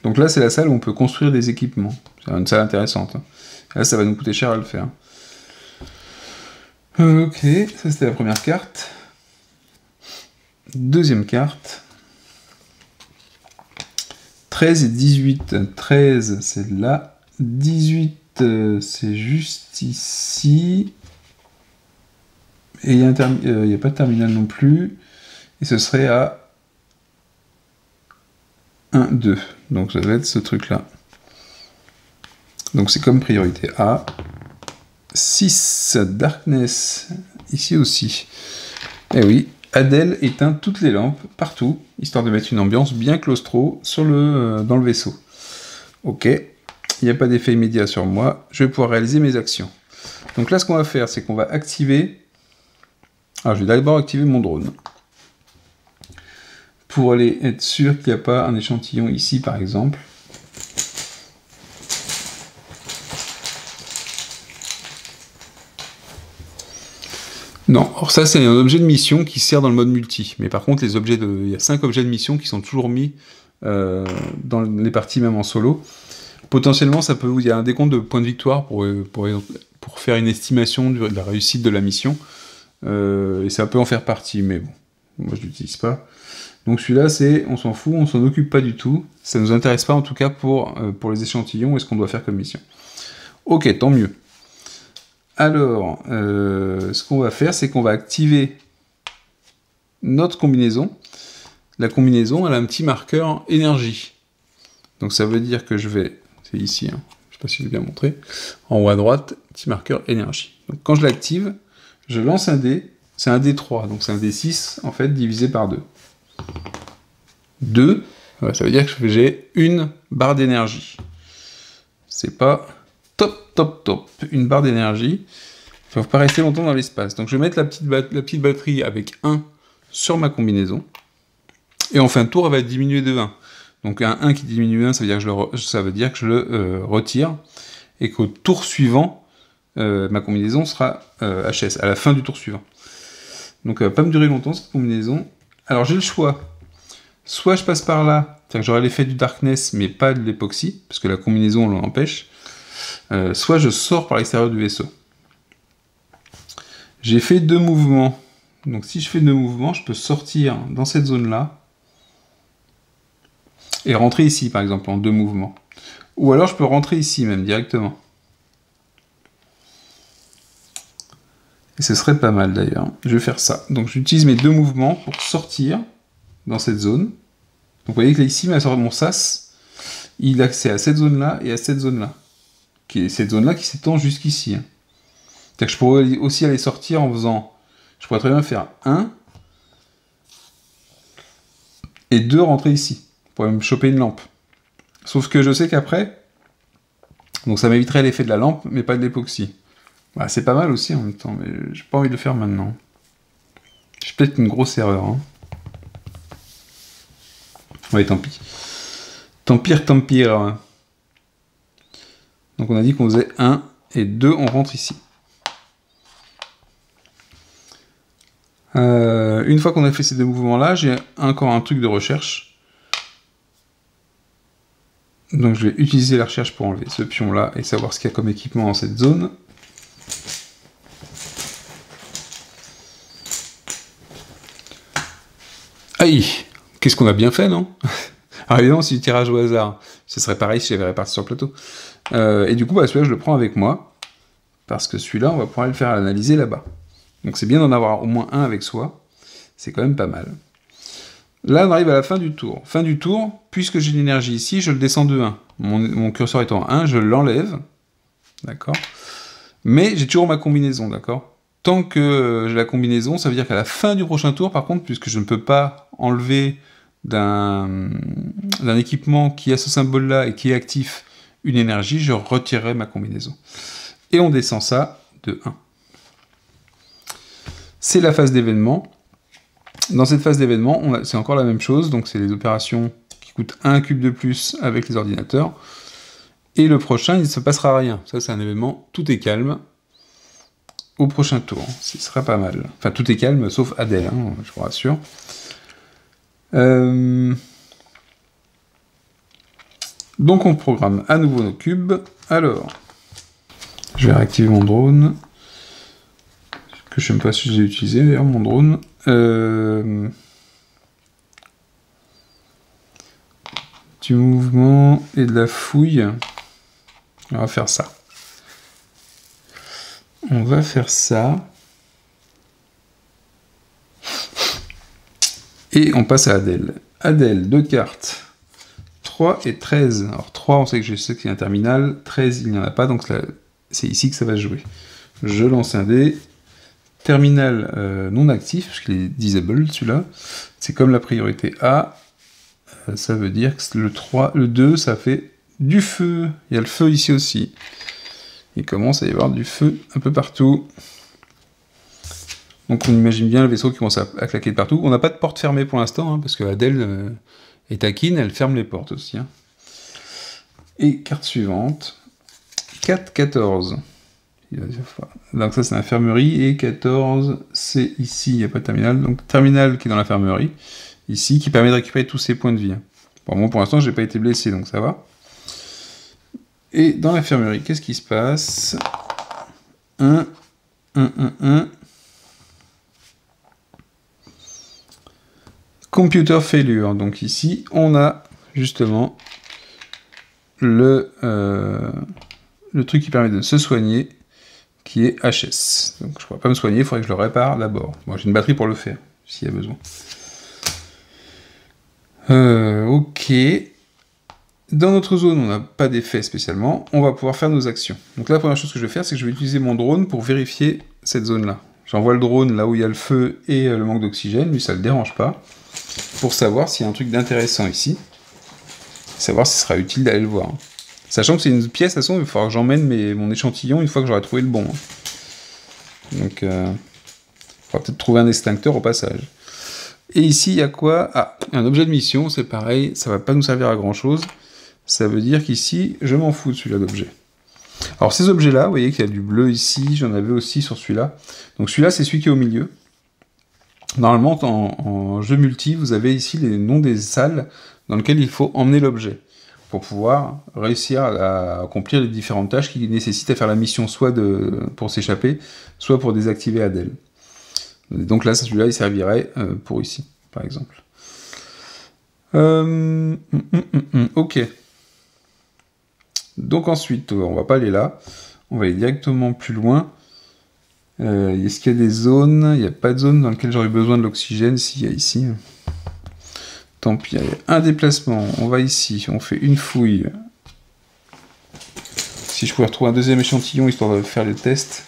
Donc là, c'est la salle où on peut construire des équipements. C'est une salle intéressante. Hein. Là, ça va nous coûter cher à le faire. Ok, ça c'était la première carte. Deuxième carte. 13 et 18. 13, c'est là. 18, c'est juste ici. Et il n'y a pas de terminal non plus. Et ce serait à 1, 2. Donc ça va être ce truc-là. Donc c'est comme priorité A. 6, Darkness, ici aussi. Et oui, Adèle éteint toutes les lampes, partout, histoire de mettre une ambiance bien claustro dans le vaisseau. Ok, il n'y a pas d'effet immédiat sur moi, je vais pouvoir réaliser mes actions. Donc là, ce qu'on va faire, c'est qu'on va activer... Alors, je vais d'abord activer mon drone. Pour aller être sûr qu'il n'y a pas un échantillon ici, par exemple. Non, alors ça c'est un objet de mission qui sert dans le mode multi. Mais par contre, il y a 5 objets de mission qui sont toujours mis dans les parties même en solo. Potentiellement, il y a un décompte de points de victoire pour faire une estimation de la réussite de la mission. Et ça peut en faire partie, mais bon, moi je l'utilise pas. Donc celui-là, on s'en fout, on s'en occupe pas du tout. Ça nous intéresse pas en tout cas pour les échantillons et ce qu'on doit faire comme mission. Ok, tant mieux. Alors, ce qu'on va faire, c'est qu'on va activer notre combinaison. La combinaison, elle a un petit marqueur énergie. Donc ça veut dire que c'est ici, hein, je ne sais pas si je vais bien montrer, en haut à droite, petit marqueur énergie. Donc quand je l'active, je lance un dé, c'est un D3, donc c'est un D6, en fait, divisé par 2. 2, ça veut dire que j'ai une barre d'énergie. C'est pas top. Une barre d'énergie. Il ne faut pas rester longtemps dans l'espace. Donc je vais mettre la petite batterie avec 1 sur ma combinaison. Et en fin de tour, elle va diminuer de 1. Donc un 1 qui diminue 1, ça veut dire que je le retire. Et qu'au tour suivant, ma combinaison sera HS, à la fin du tour suivant. Donc elle ne va pas me durer longtemps, cette combinaison. Alors j'ai le choix. Soit je passe par là, c'est-à-dire que j'aurai l'effet du darkness, mais pas de l'époxy, parce que la combinaison l'en empêche. Soit je sors par l'extérieur du vaisseau. J'ai fait 2 mouvements. Donc si je fais 2 mouvements, je peux sortir dans cette zone-là. et rentrer ici, par exemple, en 2 mouvements. Ou alors je peux rentrer ici même, directement. Et ce serait pas mal d'ailleurs. Je vais faire ça. Donc j'utilise mes 2 mouvements pour sortir dans cette zone. Donc vous voyez que là, ici, mon sas, il a accès à cette zone-là et à cette zone-là. Cette zone-là qui s'étend jusqu'ici. Hein. C'est-à-dire que je pourrais aussi aller sortir en faisant... Je pourrais très bien faire 1 et 2 rentrer ici. Pour me choper une lampe. Sauf que je sais qu'après, donc ça m'éviterait l'effet de la lampe, mais pas de l'époxy. Bah, c'est pas mal aussi en même temps, mais j'ai pas envie de le faire maintenant. C'est peut-être une grosse erreur. Hein. Ouais, tant pis. Tant pire, tant pire. Donc on a dit qu'on faisait 1 et 2, on rentre ici. Une fois qu'on a fait ces 2 mouvements-là, j'ai encore un truc de recherche. Donc je vais utiliser la recherche pour enlever ce pion-là et savoir ce qu'il y a comme équipement dans cette zone. Aïe! Qu'est-ce qu'on a bien fait, non? Alors évidemment, c'est du tirage au hasard. Ce serait pareil si j'avais réparti sur le plateau. Et du coup, bah, celui-là, je le prends avec moi. Parce que celui-là, on va pouvoir le faire analyser là-bas. Donc c'est bien d'en avoir au moins un avec soi. C'est quand même pas mal. Là, on arrive à la fin du tour. Fin du tour, puisque j'ai l'énergie ici, je le descends de 1. Mon curseur étant 1, je l'enlève. D'accord? Mais j'ai toujours ma combinaison, d'accord? Tant que j'ai la combinaison, ça veut dire qu'à la fin du prochain tour, par contre, puisque je ne peux pas enlever d'un équipement qui a ce symbole-là et qui est actif une énergie, je retirerai ma combinaison. Et on descend ça de 1. C'est la phase d'événement. Dans cette phase d'événement, c'est encore la même chose, donc c'est les opérations qui coûtent 1 cube de plus avec les ordinateurs. Et le prochain, il ne se passera rien. Ça, c'est un événement, tout est calme. Au prochain tour, ce sera pas mal. Enfin, tout est calme, sauf Adèle, hein, je vous rassure. Donc on programme à nouveau nos cubes. Alors, je vais réactiver mon drone. Que je ne sais pas si j'ai utilisé d'ailleurs mon drone. Du mouvement et de la fouille. On va faire ça. On va faire ça. Et on passe à Adèle. Adèle, 2 cartes. 3 et 13. Alors 3, on sait que je sais qu'il y a un terminal. 13, il n'y en a pas, donc c'est ici que ça va se jouer. Je lance un dé. Terminal non actif, parce qu'il est disabled celui-là. C'est comme la priorité A. Ça veut dire que le 2, ça fait du feu. Il y a le feu ici aussi. Il commence à y avoir du feu un peu partout. Donc on imagine bien le vaisseau qui commence à claquer de partout. On n'a pas de porte fermée pour l'instant, hein, parce que Adèle est taquine, elle ferme les portes aussi. Hein. Et carte suivante. 4, 14. Donc ça c'est l'infirmerie, et 14 c'est ici, il n'y a pas de terminal, donc terminal qui est dans l'infirmerie, ici, qui permet de récupérer tous ces points de vie. Bon, moi pour l'instant j'ai pas été blessé, donc ça va. Et dans l'infirmerie, qu'est-ce qui se passe? 1, 1, 1, 1. Computer failure, donc ici on a justement le truc qui permet de se soigner, qui est HS. Donc je ne pourrais pas me soigner, il faudrait que je le répare d'abord. Bon, j'ai une batterie pour le faire, s'il y a besoin. Ok. Dans notre zone, on n'a pas d'effet spécialement. On va pouvoir faire nos actions. Donc là, la première chose que je vais faire, c'est que je vais utiliser mon drone pour vérifier cette zone-là. J'envoie le drone là où il y a le feu et le manque d'oxygène, lui ça ne le dérange pas, pour savoir s'il y a un truc d'intéressant ici. Savoir si ce sera utile d'aller le voir. Sachant que c'est une pièce, de toute façon, il va falloir que j'emmène mon échantillon une fois que j'aurai trouvé le bon. Donc, il faudra peut-être trouver un extincteur au passage. Et ici, il y a quoi? Ah, un objet de mission, c'est pareil, ça va pas nous servir à grand-chose. Ça veut dire qu'ici, je m'en fous de celui-là d'objet. Alors, ces objets-là, vous voyez qu'il y a du bleu ici, j'en avais aussi sur celui-là. Donc, celui-là, c'est celui qui est au milieu. Normalement, en jeu multi, vous avez ici les noms des salles dans lesquelles il faut emmener l'objet, pour pouvoir réussir à accomplir les différentes tâches qui nécessitent à faire la mission, soit pour s'échapper, soit pour désactiver Adèle. Donc là, celui-là, il servirait pour ici, par exemple. Ok. Donc ensuite, on va pas aller là. On va aller directement plus loin. Est-ce qu'il y a des zones? Il n'y a pas de zone dans laquelle j'aurais besoin de l'oxygène. S'il y a ici. Tant pis, il y a un déplacement. On va ici. On fait une fouille. Si je pouvais retrouver un deuxième échantillon, histoire de faire le test.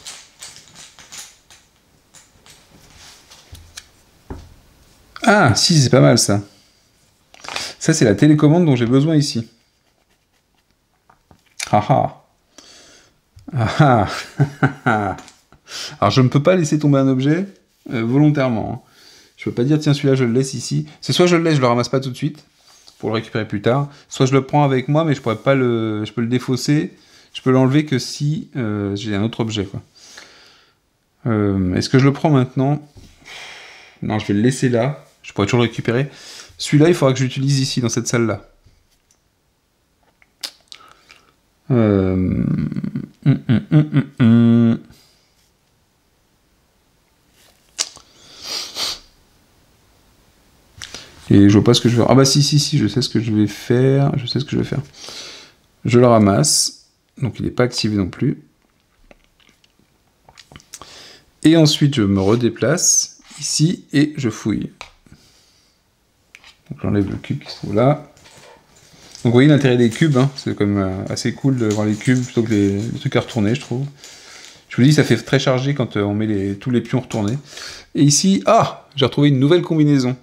Ah, si, c'est pas mal ça. Ça, c'est la télécommande dont j'ai besoin ici. Ah ah. Ah. Alors, je ne peux pas laisser tomber un objet volontairement. Je peux pas dire, tiens, celui-là, je le laisse ici. C'est soit je le laisse, je le ramasse pas tout de suite, pour le récupérer plus tard, soit je le prends avec moi, mais je pourrais pas le... Je peux le défausser, je peux l'enlever que si j'ai un autre objet, quoi. Est-ce que je le prends maintenant? Non, je vais le laisser là. Je pourrais toujours le récupérer. Celui-là, il faudra que je l'utilise ici, dans cette salle-là. Et je vois pas ce que je vais faire. Ah bah si, je sais ce que je vais faire. Je le ramasse. Donc il n'est pas activé non plus. Et ensuite, je me redéplace ici et je fouille. Donc j'enlève le cube qui se trouve là. Donc vous voyez l'intérêt des cubes, hein. C'est quand même assez cool de voir les cubes plutôt que les trucs à retourner, je trouve. Je vous dis, ça fait très chargé quand on met tous les pions retournés. Et ici, ah, j'ai retrouvé une nouvelle combinaison.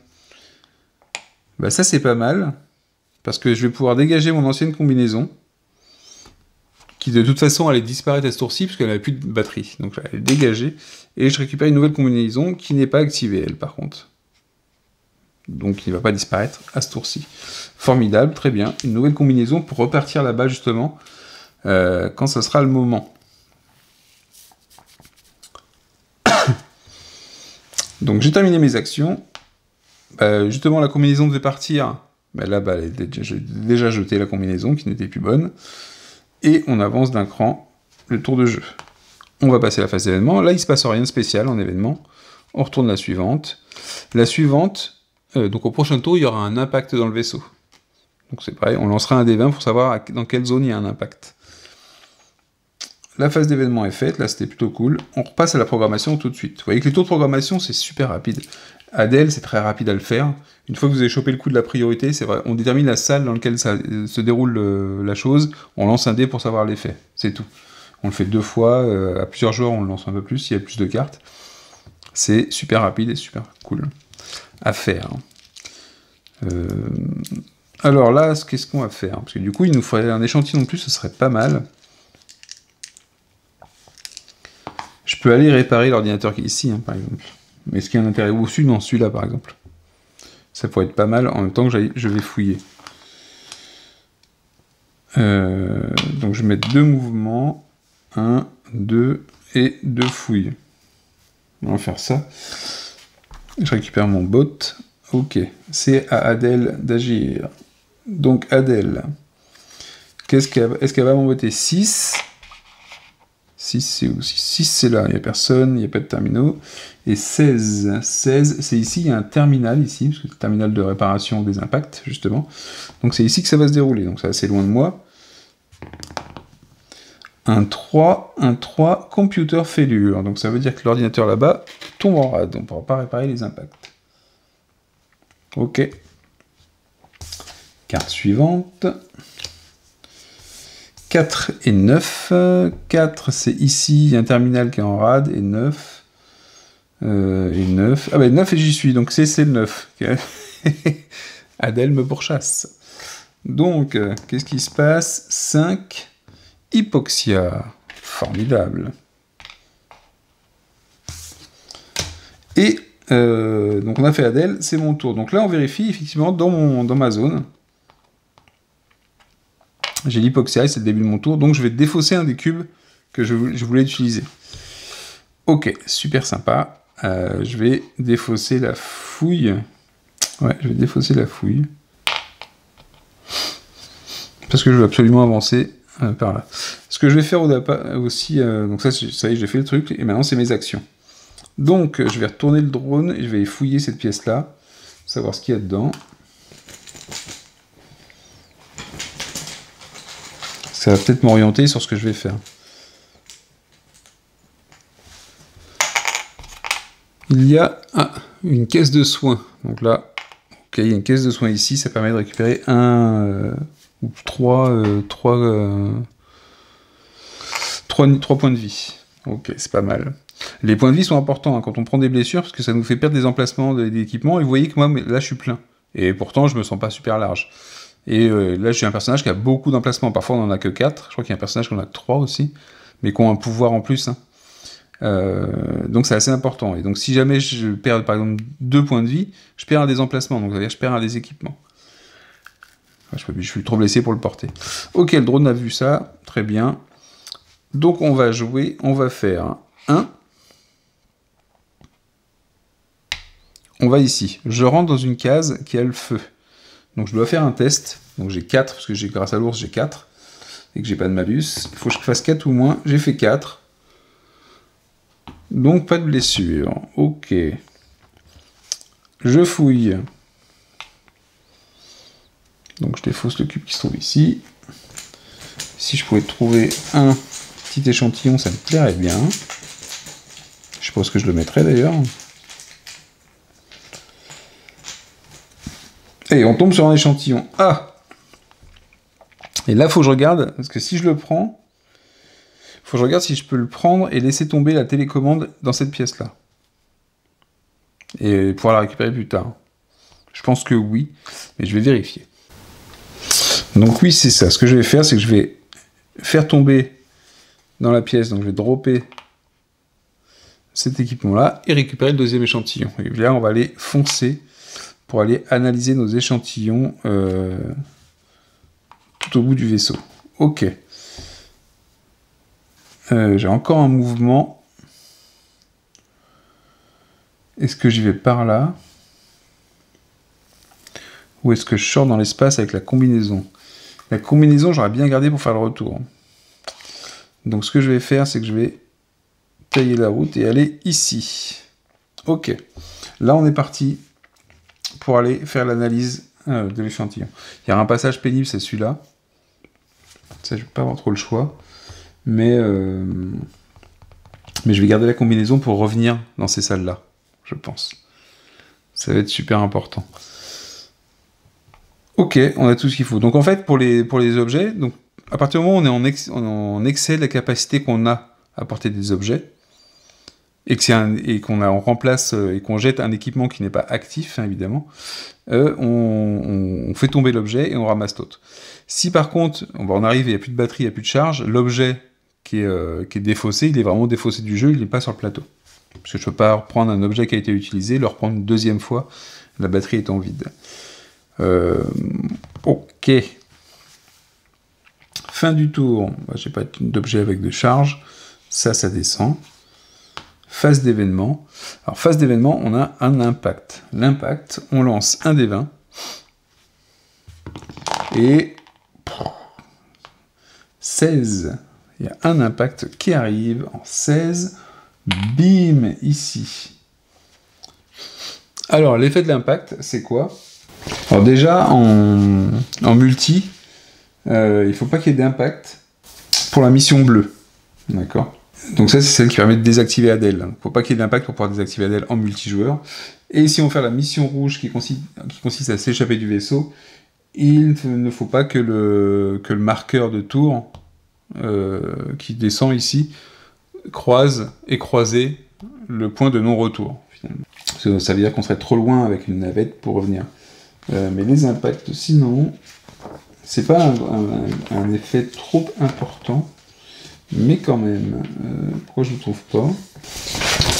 Bah ça c'est pas mal, parce que je vais pouvoir dégager mon ancienne combinaison, qui de toute façon allait disparaître à ce tour-ci, parce qu'elle n'avait plus de batterie. Donc je vais la dégager, et je récupère une nouvelle combinaison qui n'est pas activée, elle, par contre. Donc il ne va pas disparaître à ce tour-ci. Formidable, très bien. Une nouvelle combinaison pour repartir là-bas, justement, quand ce sera le moment. Donc j'ai terminé mes actions. Justement, la combinaison devait partir. Là, j'ai déjà jeté la combinaison qui n'était plus bonne. Et on avance d'un cran le tour de jeu. On va passer à la phase d'événement. Là, il ne se passe rien de spécial en événement. On retourne la suivante. La suivante, donc au prochain tour, il y aura un impact dans le vaisseau. Donc c'est pareil, on lancera un D20 pour savoir dans quelle zone il y a un impact. La phase d'événement est faite, là c'était plutôt cool. On repasse à la programmation tout de suite. Vous voyez que les tours de programmation, c'est super rapide. Adèle, c'est très rapide à le faire. Une fois que vous avez chopé le coup de la priorité, c'est vrai, on détermine la salle dans laquelle se déroule la chose, on lance un dé pour savoir l'effet, c'est tout. On le fait 2 fois, à plusieurs joueurs on le lance un peu plus, s'il y a plus de cartes. C'est super rapide et super cool à faire. Alors là, qu'est-ce qu'on va faire? Parce que du coup, il nous faudrait un échantillon de plus, ce serait pas mal. Je peux aller réparer l'ordinateur qui est ici, hein, par exemple. Mais est-ce qu'il y a un intérêt au-dessus? Non, celui-là, par exemple. Ça pourrait être pas mal, en même temps que je vais fouiller. Donc je vais mettre 2 mouvements. 1, 2 et 2 fouilles. On va faire ça. Je récupère mon bot. Ok, c'est à Adèle d'agir. Donc Adèle, est-ce qu'elle va m'envoyer 6? 6 c'est où? 6 c'est là, il n'y a personne, il n'y a pas de terminaux. Et 16, c'est ici, il y a un terminal ici, parce que c'est le terminal de réparation des impacts, justement. Donc c'est ici que ça va se dérouler, donc c'est assez loin de moi. Un 3, computer failure. Donc ça veut dire que l'ordinateur là-bas tombe en rade, on ne pourra pas réparer les impacts. Ok. Carte suivante. 4 et 9. 4, c'est ici, il y a un terminal qui est en rade, et 9. Et 9. Ah ben 9 et j'y suis, donc c'est le 9. Adèle me pourchasse. Donc, qu'est-ce qui se passe? 5. Hypoxia. Formidable. Et donc on a fait Adèle, c'est mon tour. Donc là on vérifie effectivement dans ma zone. J'ai l'hypoxia et c'est le début de mon tour, donc je vais défausser un des cubes que je voulais utiliser. Ok, super sympa. Je vais défausser la fouille. Ouais, je vais défausser la fouille. Parce que je veux absolument avancer par là. Ce que je vais faire aussi, donc ça y est, j'ai fait le truc, et maintenant c'est mes actions. Donc je vais retourner le drone et je vais fouiller cette pièce-là, savoir ce qu'il y a dedans. Ça va peut-être m'orienter sur ce que je vais faire. Il y a une caisse de soins. Donc là, ok, il y a une caisse de soins ici, ça permet de récupérer ou trois points de vie. Ok, c'est pas mal. Les points de vie sont importants hein, quand on prend des blessures, parce que ça nous fait perdre des emplacements d'équipement, et vous voyez que moi, là, je suis plein. Et pourtant, je me sens pas super large. Et là, j'ai un personnage qui a beaucoup d'emplacements. Parfois, on en a que 4. Je crois qu'il y a un personnage qui en a que 3 aussi, mais qui ont un pouvoir en plus. Hein. Donc c'est assez important. Et donc si jamais je perds par exemple 2 points de vie, je perds un des emplacements, donc ça veut dire que je perds un des équipements. Je suis trop blessé pour le porter. Ok, le drone a vu ça, très bien. Donc on va jouer, on va faire 1. On va ici. Je rentre dans une case qui a le feu. Donc je dois faire un test. Donc j'ai 4, parce que grâce à l'ours j'ai 4. Et que j'ai pas de malus. Il faut que je fasse 4 ou moins. J'ai fait 4. Donc pas de blessure. Ok. Je fouille. Donc je défausse le cube qui se trouve ici. Si je pouvais trouver un petit échantillon, ça me plairait bien. Je sais pas où est-ce que je le mettrais d'ailleurs. Et on tombe sur un échantillon. Ah! Et là, il faut que je regarde, parce que si je le prends, il faut que je regarde si je peux le prendre et laisser tomber la télécommande dans cette pièce-là. Et pouvoir la récupérer plus tard. Je pense que oui, mais je vais vérifier. Donc oui, c'est ça. Ce que je vais faire, c'est que je vais faire tomber dans la pièce, donc je vais dropper cet équipement-là et récupérer le deuxième échantillon. Et là, on va aller foncer pour aller analyser nos échantillons tout au bout du vaisseau. Ok. J'ai encore un mouvement. Est-ce que j'y vais par là? Ou est-ce que je sors dans l'espace avec la combinaison? La combinaison, j'aurais bien gardé pour faire le retour. Donc ce que je vais faire, c'est que je vais tailler la route et aller ici. Ok. Là, on est parti pour aller faire l'analyse de l'échantillon. Il y a un passage pénible, c'est celui-là. Ça, je ne vais pas avoir trop le choix. Mais je vais garder la combinaison pour revenir dans ces salles-là, je pense. Ça va être super important. Ok, on a tout ce qu'il faut. Donc en fait, pour les objets, donc, à partir du moment où on est en excès de la capacité qu'on a à porter des objets, et qu'on remplace et qu'on jette un équipement qui n'est pas actif, hein, évidemment, on fait tomber l'objet et on ramasse l'autre. Si par contre, on arrive et il n'y a plus de batterie, il n'y a plus de charge, l'objet qui est défaussé, il est vraiment défaussé du jeu, il n'est pas sur le plateau. Parce que je ne peux pas reprendre un objet qui a été utilisé, le reprendre une deuxième fois, la batterie étant vide. Ok. Fin du tour. J'ai pas d'objet avec de charge. Ça descend. Phase d'événement. Alors, phase d'événement, on a un impact. L'impact, on lance un des 20. Et 16. Il y a un impact qui arrive en 16. Bim, ici. Alors, l'effet de l'impact, c'est quoi? Alors déjà, en multi, il ne faut pas qu'il y ait d'impact pour la mission bleue. D'accord? Donc ça, c'est celle qui permet de désactiver Adèle. Il ne faut pas qu'il y ait d'impact pour pouvoir désactiver Adèle en multijoueur. Et si on fait la mission rouge qui consiste à s'échapper du vaisseau, il ne faut pas que le marqueur de tour qui descend ici croise le point de non-retour. Finalement. Ça veut dire qu'on serait trop loin avec une navette pour revenir. Mais les impacts, sinon, c'est pas un effet trop important, mais quand même. Pourquoi je ne le trouve pas?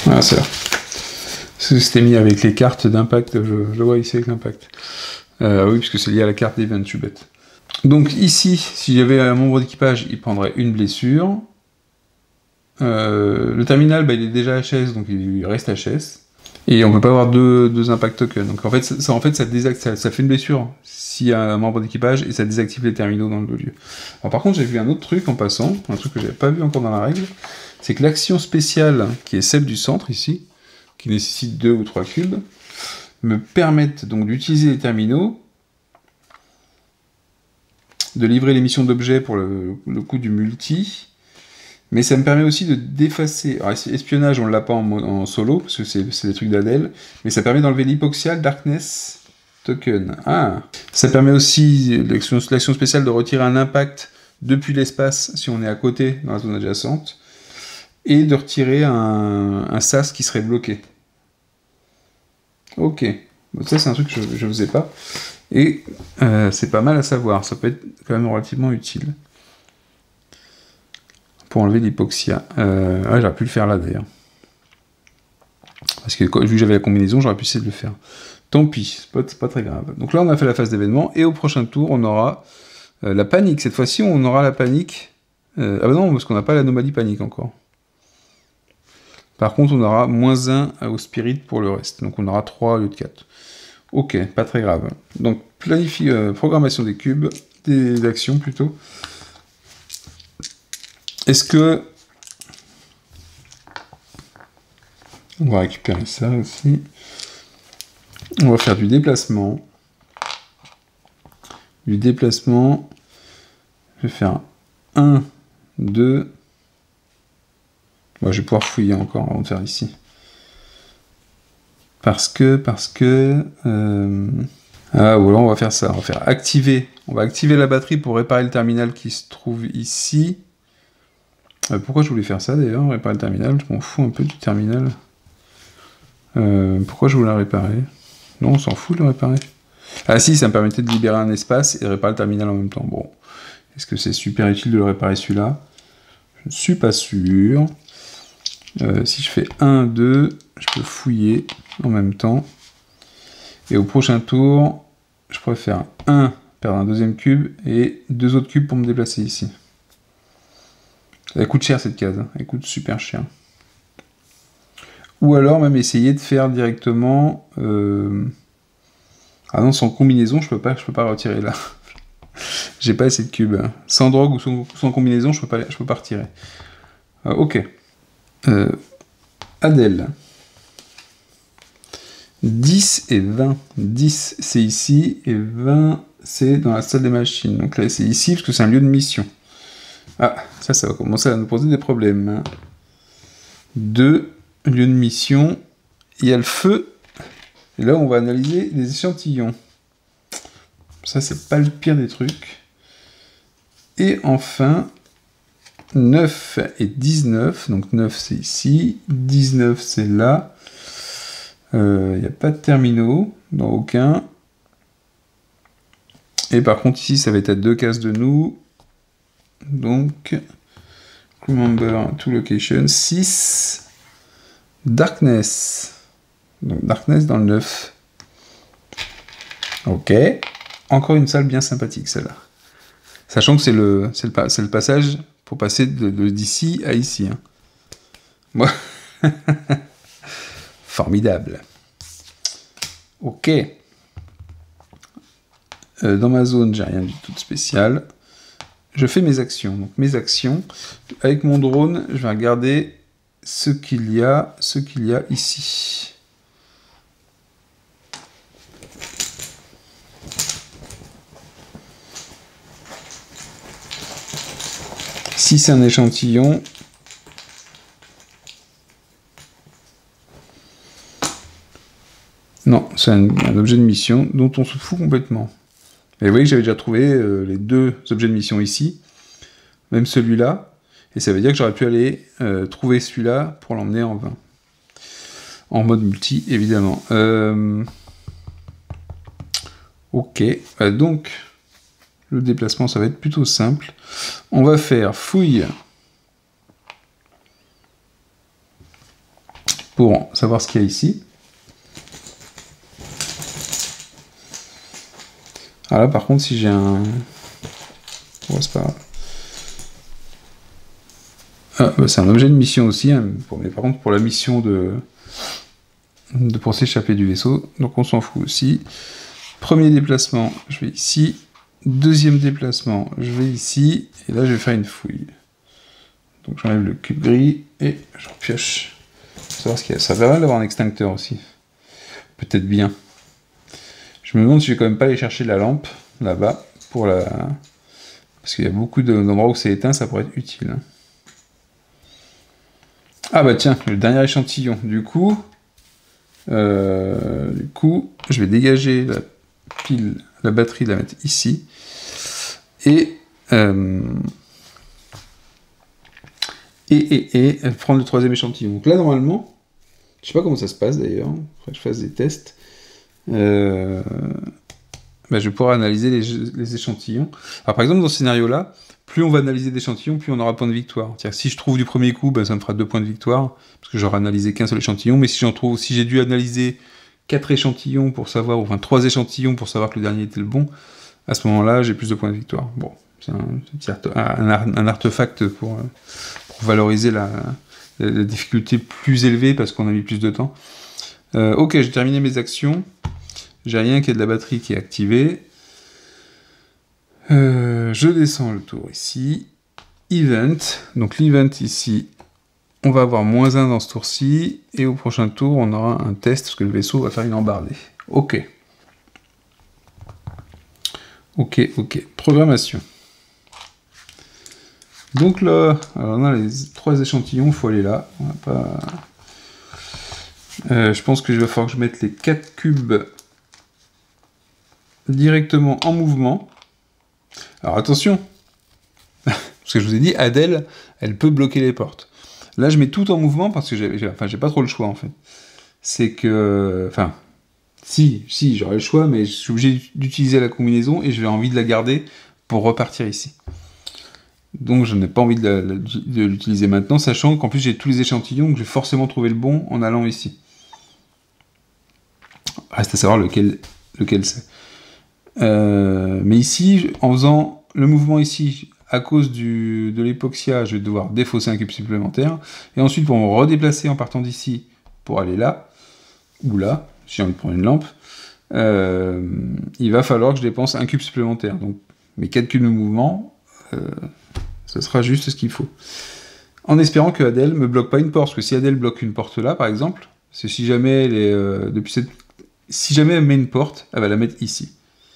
Ah, c'est là. C'était mis avec les cartes d'impact, je le vois ici avec l'impact. Oui, puisque c'est lié à la carte d'Event Tubet. Donc ici, si j'avais un membre d'équipage, il prendrait une blessure. Le terminal, il est déjà HS, donc il reste HS. Et on ne peut pas avoir deux impact tokens. Donc en fait, ça fait une blessure s'il y a un membre d'équipage et ça désactive les terminaux dans le lieu. Alors par contre, j'ai vu un autre truc en passant, un truc que j'avais pas vu encore dans la règle, c'est que l'action spéciale, qui est celle du centre ici, qui nécessite 2 ou 3 cubes, me permettent donc d'utiliser les terminaux de livrer les missions d'objets pour le coup du multi. Mais ça me permet aussi de d'effacer... Alors, espionnage, on ne l'a pas en solo, parce que c'est des trucs d'Adèle, mais ça permet d'enlever l'hypoxial Darkness Token. Ah. Ça permet aussi l'action spéciale de retirer un impact depuis l'espace, si on est à côté, dans la zone adjacente, et de retirer un sas qui serait bloqué. Ok. Donc ça, c'est un truc que je ne faisais pas. Et c'est pas mal à savoir, ça peut être quand même relativement utile. Pour enlever l'hypoxia. J'aurais pu le faire là d'ailleurs. Parce que vu que j'avais la combinaison, j'aurais pu essayer de le faire. Tant pis, c'est pas très grave. Donc là, on a fait la phase d'événement, et au prochain tour, on aura la panique. Cette fois-ci, on aura la panique. Ah bah non, parce qu'on n'a pas l'anomalie panique encore. Par contre, on aura -1 au spirit pour le reste. Donc on aura 3 au lieu de 4. Ok, pas très grave. Donc, programmation des cubes, des actions plutôt. Est-ce que... On va récupérer ça aussi. On va faire du déplacement. Du déplacement. Je vais faire 1, 2... Bon, je vais pouvoir fouiller encore avant de faire ici. Parce que... Ah, voilà, on va faire ça. On va faire activer. On va activer la batterie pour réparer le terminal qui se trouve ici. Pourquoi je voulais faire ça d'ailleurs, réparer le terminal? Je m'en fous un peu du terminal. Pourquoi je voulais la réparer? Non, on s'en fout de le réparer. Ah si, ça me permettait de libérer un espace et de réparer le terminal en même temps. Bon, est-ce que c'est super utile de le réparer celui-là? Je ne suis pas sûr. Si je fais 1, 2, je peux fouiller en même temps. Et au prochain tour, je pourrais faire 1, perdre un deuxième cube, et 2 autres cubes pour me déplacer ici. Elle coûte cher cette case, elle coûte super cher. Ou alors même essayer de faire directement... Ah non, sans combinaison, je peux pas retirer là. J'ai pas assez de cubes. Sans drogue ou sans combinaison, je peux pas retirer. Ok. Adèle. 10 et 20. 10 c'est ici, et 20 c'est dans la salle des machines. Donc là c'est ici, parce que c'est un lieu de mission. Ah, ça va commencer à nous poser des problèmes. 2, lieu de mission, il y a le feu, et là on va analyser les échantillons. Ça c'est pas le pire des trucs. Et enfin, 9 et 19, donc 9 c'est ici, 19 c'est là. Il n'y a pas de terminaux, dans aucun. Et par contre ici ça va être à 2 cases de nous. Donc, remember to location, 6, darkness. Donc, darkness dans le 9. Ok. Encore une salle bien sympathique, celle-là. Sachant que c'est le passage pour passer d'ici à ici. Hein. Moi. Formidable. Ok. Dans ma zone, j'ai rien du tout de spécial. Je fais mes actions. Donc mes actions, avec mon drone, je vais regarder ce qu'il y a ici. Si c'est un échantillon, non, c'est un objet de mission dont on se fout complètement. Et vous voyez que j'avais déjà trouvé les 2 objets de mission ici, même celui-là, et ça veut dire que j'aurais pu aller trouver celui-là pour l'emmener en 20. En mode multi, évidemment. Ok, donc le déplacement, ça va être plutôt simple. On va faire fouille pour savoir ce qu'il y a ici. Alors là, par contre, si j'ai un... Bon, c'est pas grave. Ah, bah, c'est un objet de mission aussi, hein, mais par contre, pour la mission pour s'échapper du vaisseau, donc on s'en fout aussi. Premier déplacement, je vais ici. Deuxième déplacement, je vais ici. Et là, je vais faire une fouille. Donc j'enlève le cube gris et je repioche. Pour savoir ce qu'il y a. Ça va d'avoir un extincteur aussi. Peut-être bien. Je me demande si je vais quand même pas aller chercher la lampe, là-bas, pour la Parce qu'il y a beaucoup d'endroits où c'est éteint, ça pourrait être utile. Ah bah tiens, le dernier échantillon. Du coup, je vais dégager la pile, la batterie, la mettre ici. Et prendre le troisième échantillon. Donc là, normalement, je sais pas comment ça se passe d'ailleurs, il faudrait que je fasse des tests. Je vais pouvoir analyser les échantillons. Alors par exemple, dans ce scénario-là, plus on va analyser d'échantillons, plus on aura point de victoire. C'est-à-dire, si je trouve du premier coup, ça me fera 2 points de victoire, parce que j'aurai analysé qu'un seul échantillon, mais si j'ai dû analyser 4 échantillons pour savoir, enfin 3 échantillons pour savoir que le dernier était le bon, à ce moment-là, j'ai plus de points de victoire. Bon, c'est un artefact pour valoriser la difficulté plus élevée, parce qu'on a mis plus de temps. Ok, j'ai terminé mes actions. J'ai rien qui est de la batterie qui est activée. Je descends le tour ici. Event. Donc l'event ici, on va avoir -1 dans ce tour-ci. Et au prochain tour, on aura un test, parce que le vaisseau va faire une embardée. Ok. Ok. Programmation. Donc là, alors on a les 3 échantillons, il faut aller là. On va pas... je pense que je vais falloir que je mette les 4 cubes directement en mouvement. Alors attention, parce que je vous ai dit, Adèle, elle peut bloquer les portes. Là, je mets tout en mouvement parce que j'ai pas trop le choix en fait. C'est que, enfin, si, j'aurais le choix, mais je suis obligé d'utiliser la combinaison et j'ai envie de la garder pour repartir ici. Donc je n'ai pas envie de l'utiliser maintenant, sachant qu'en plus j'ai tous les échantillons, donc je vais forcément trouver le bon en allant ici. Reste à savoir lequel c'est. Mais ici, en faisant le mouvement ici, à cause de l'époxia, je vais devoir défausser un cube supplémentaire. Et ensuite, pour me redéplacer en partant d'ici, pour aller là, ou là, si j'ai envie de prendre une lampe, il va falloir que je dépense un cube supplémentaire. Donc mes 4 cubes de mouvement, ce sera juste ce qu'il faut. En espérant que Adèle me bloque pas une porte, parce que si Adèle bloque une porte là, par exemple, c'est si jamais elle est, si jamais elle met une porte, elle va la mettre ici.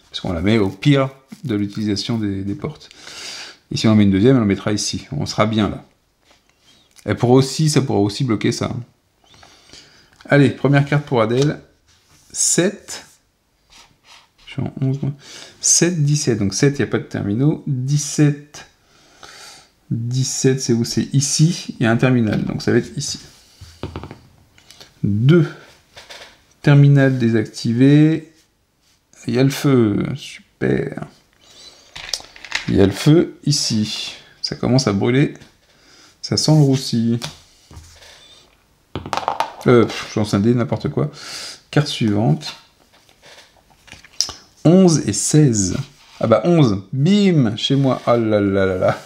Parce qu'on la met au pire de l'utilisation des portes. Et si on en met une deuxième, elle en mettra ici. On sera bien là. Ça pourra aussi bloquer ça. Allez, première carte pour Adèle. 7. Je suis en 11. 7, 17. Donc 7, il n'y a pas de terminaux. 17. 17, c'est où? C'est ici. Il y a un terminal. Donc ça va être ici. 2. Terminal désactivé. Il y a le feu, super. Il y a le feu ici. Ça commence à brûler. Ça sent le roussi. Je lance un dé, n'importe quoi. Carte suivante. 11 et 16. Ah bah 11, bim, chez moi. Oh là là là là.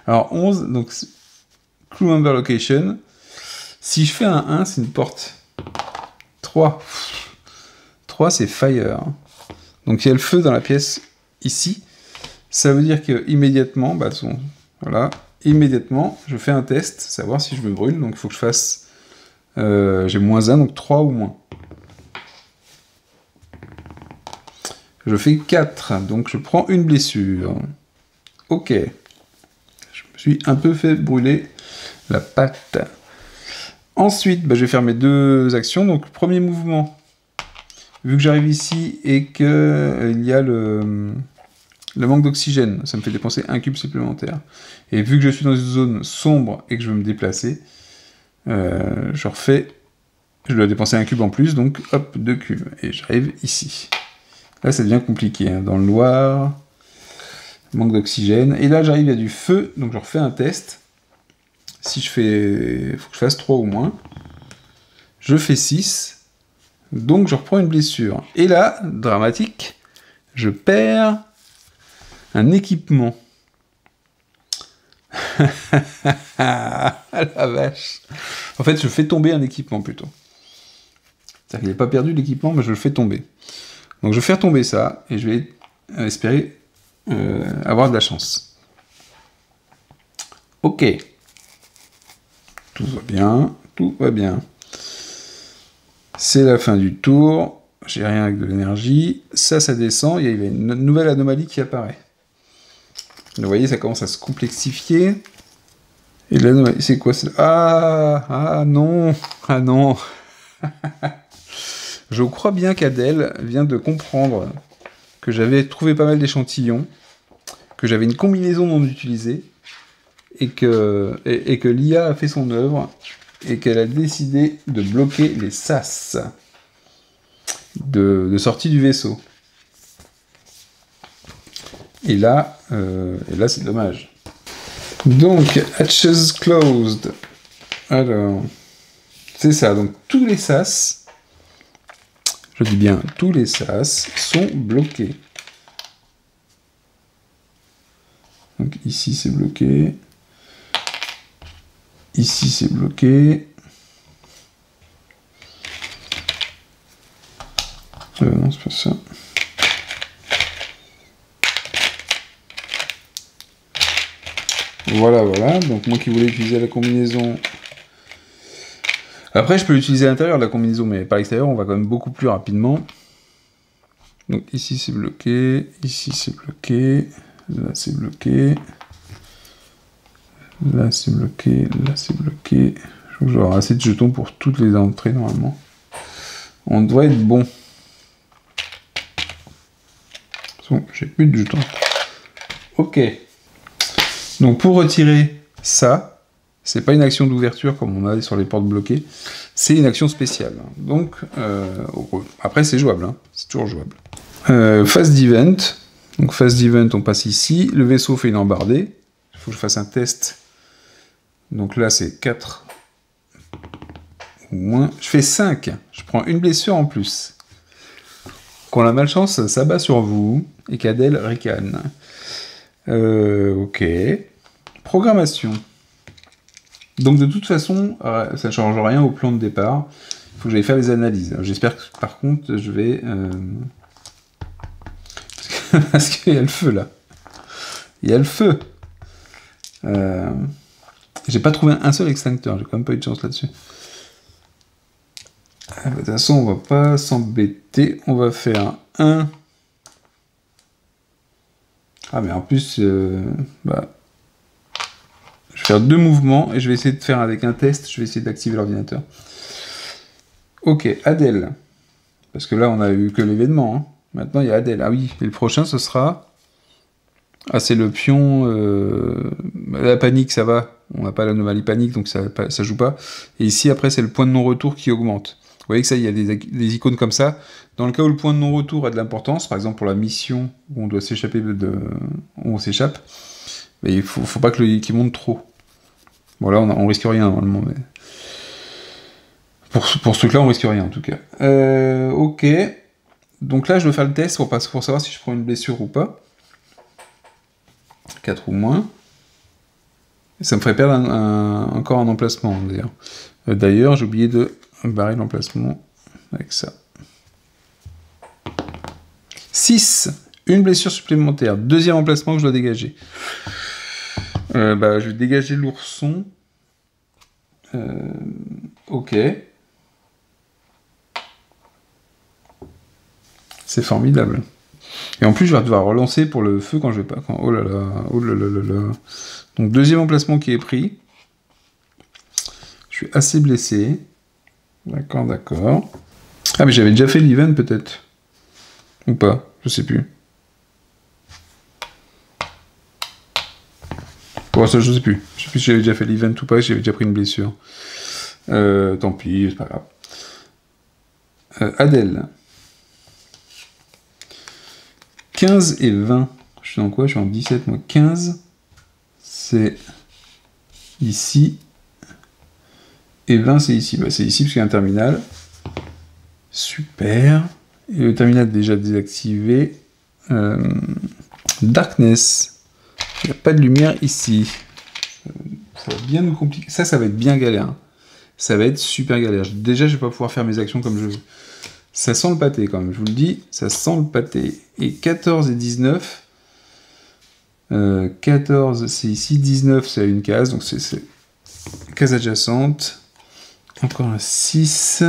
Alors 11, donc crew member location. Si je fais un 1, c'est une porte. 3. 3, c'est fire. Donc il y a le feu dans la pièce ici. Ça veut dire que immédiatement, voilà, immédiatement, je fais un test, savoir si je me brûle. Donc il faut que je fasse, j'ai -1, donc 3 ou moins. Je fais 4, donc je prends une blessure. Ok. Je me suis un peu fait brûler la patte. Ensuite, je vais faire mes 2 actions. Donc premier mouvement. Vu que j'arrive ici et que il y a le manque d'oxygène, ça me fait dépenser un cube supplémentaire. Et vu que je suis dans une zone sombre et que je veux me déplacer, je dois dépenser un cube en plus, donc hop, 2 cubes. Et j'arrive ici. Là, ça devient compliqué, hein, dans le noir, manque d'oxygène. Et là, j'arrive, il y a du feu, donc je refais un test. Si je fais... il faut que je fasse 3 ou moins. Je fais 6. Donc je reprends une blessure. Et là, dramatique, je perds un équipement. Ah la vache. En fait, je fais tomber un équipement plutôt. C'est-à-dire qu'il n'est pas perdu l'équipement, mais je le fais tomber. Donc je vais faire tomber ça, et je vais espérer avoir de la chance. Ok. Tout va bien, tout va bien. C'est la fin du tour. j'ai rien avec de l'énergie. Ça descend, il y a une nouvelle anomalie qui apparaît. Vous voyez, ça commence à se complexifier. Et l'anomalie, c'est quoi? Ah non. Ah non. Je crois bien qu'Adèle vient de comprendre que j'avais trouvé pas mal d'échantillons, que j'avais une combinaison non utilisée, et que l'IA a fait son œuvre, et qu'elle a décidé de bloquer les sas de sortie du vaisseau. Et là c'est dommage. Donc, hatches closed. Alors, c'est ça, donc tous les sas, je dis bien tous les sas, sont bloqués. Donc ici c'est bloqué. Ici c'est bloqué. Non, c'est pas ça. Voilà. Donc moi qui voulais utiliser la combinaison... Après, je peux l'utiliser à l'intérieur de la combinaison, mais par l'extérieur, on va quand même beaucoup plus rapidement. Donc ici c'est bloqué, ici c'est bloqué, là c'est bloqué, là c'est bloqué, là c'est bloqué. Je crois que j'aurai assez de jetons pour toutes les entrées normalement. On doit être bon. Bon, j'ai plus de jetons. Ok. Donc pour retirer ça, c'est pas une action d'ouverture comme on a sur les portes bloquées, c'est une action spéciale. Donc après c'est jouable, hein. C'est toujours jouable. Phase d'event. Donc phase d'event, on passe ici. Le vaisseau fait une embardée. Il faut que je fasse un test. Donc là c'est 4 ou moins. Je fais 5. Je prends une blessure en plus. Quand la malchance s'abat sur vous et qu'Adèle ricane. Ok. Programmation. Donc de toute façon, ça ne change rien au plan de départ. Il faut que j'aille faire les analyses. J'espère que par contre, je vais... Parce qu'il y a le feu là. Il y a le feu. J'ai pas trouvé un seul extincteur. J'ai quand même pas eu de chance là-dessus. De toute façon, on va pas s'embêter. On va faire un... Ah mais en plus... Je vais faire 2 mouvements et je vais essayer de faire avec un test, je vais essayer d'activer l'ordinateur. Ok, Adèle. Parce que là, on a eu que l'événement. Hein. Maintenant, il y a Adèle. Ah oui, et le prochain, ce sera... Ah, c'est le pion... La panique, ça va. On n'a pas l'anomalie panique, donc ça joue pas. Et ici, après, c'est le point de non-retour qui augmente. Vous voyez que ça, il y a des icônes comme ça. Dans le cas où le point de non-retour a de l'importance, par exemple pour la mission où on doit s'échapper où on s'échappe, mais il faut pas qu'il monte trop. Bon là on risque rien normalement, mais pour ce truc là on risque rien en tout cas. Ok, donc là je vais faire le test pour savoir si je prends une blessure ou pas. 4 ou moins. Et ça me ferait perdre encore un emplacement d'ailleurs. D'ailleurs j'ai oublié de barrer l'emplacement avec ça. 6. Une blessure supplémentaire. Deuxième emplacement que je dois dégager. Je vais dégager l'ourson. Ok. C'est formidable. Et en plus, je vais devoir relancer pour le feu quand je vais pas... Oh là là, oh là là là là. Donc, deuxième emplacement qui est pris. Je suis assez blessé. D'accord, d'accord. Ah, mais j'avais déjà fait l'event, peut-être. Ou pas, je sais plus. Bon, ça, je sais plus. Je sais plus si j'avais déjà fait l'event ou pas, si j'avais déjà pris une blessure. Tant pis, c'est pas grave. Adèle. 15 et 20. Je suis dans quoi? Je suis en 17, moi. 15, c'est ici. Et 20, c'est ici. Bah, c'est ici parce qu'il y a un terminal. Super. Et le terminal déjà désactivé. Darkness. Il n'y a pas de lumière ici. Ça va bien nous compliquer. Ça va être bien galère. Ça va être super galère. Déjà, je vais pas pouvoir faire mes actions comme je veux. Ça sent le pâté quand même, je vous le dis. Ça sent le pâté. Et 14 et 19. 14, c'est ici. 19, c'est à une case. Donc, c'est case adjacente. Encore un 6.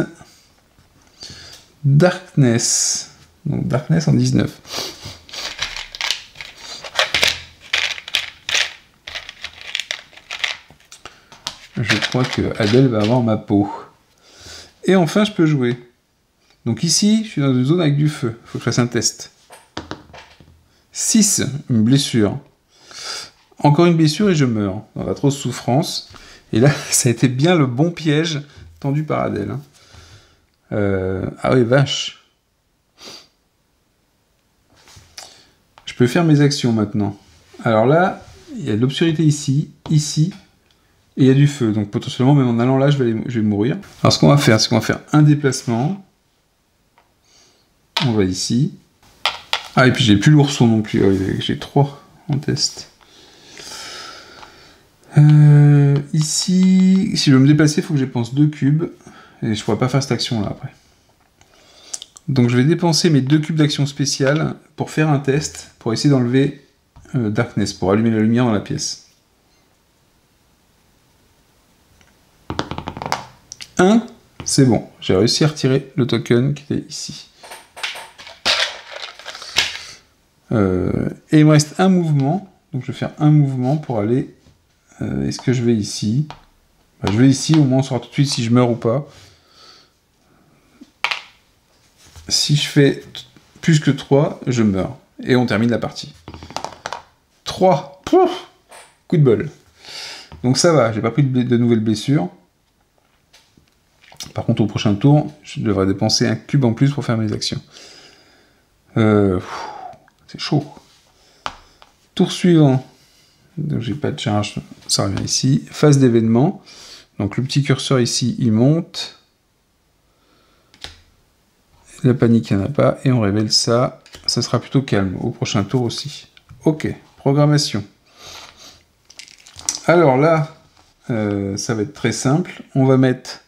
Darkness. Donc Darkness en 19. Je crois que Adèle va avoir ma peau. Et enfin, je peux jouer. Donc ici, je suis dans une zone avec du feu. Il faut que je fasse un test. 6, une blessure. Encore une blessure et je meurs. Dans l'atroce souffrance. Et là, ça a été bien le bon piège tendu par Adèle. Ah oui, vache. Je peux faire mes actions maintenant. Alors là, il y a de l'obscurité ici, ici. Et il y a du feu, donc potentiellement, même en allant là, je vais mourir. Alors ce qu'on va faire, c'est qu'on va faire un déplacement. On va ici. Ah, et puis j'ai plus l'ourson non plus. J'ai 3 en test. Ici, si je veux me déplacer, il faut que je dépense 2 cubes. Et je pourrais pas faire cette action-là après. Donc je vais dépenser mes 2 cubes d'action spéciale pour faire un test, pour essayer d'enlever Darkness, pour allumer la lumière dans la pièce. 1, c'est bon. J'ai réussi à retirer le token qui était ici. Et il me reste un mouvement. Donc je vais faire un mouvement pour aller... Est-ce que je vais ici? Je vais ici, au moins on saura tout de suite si je meurs ou pas. Si je fais plus que 3, je meurs. Et on termine la partie. 3. Pouf, coup de bol. Donc ça va, j'ai pas pris de nouvelles blessures. Par contre, au prochain tour, je devrais dépenser un cube en plus pour faire mes actions. C'est chaud. Tour suivant. Donc j'ai pas de charge, ça revient ici. Phase d'événement. Donc le petit curseur ici, il monte. La panique, il n'y en a pas. Et on révèle ça. Ça sera plutôt calme. Au prochain tour aussi. Ok, programmation. Alors là, ça va être très simple. On va mettre...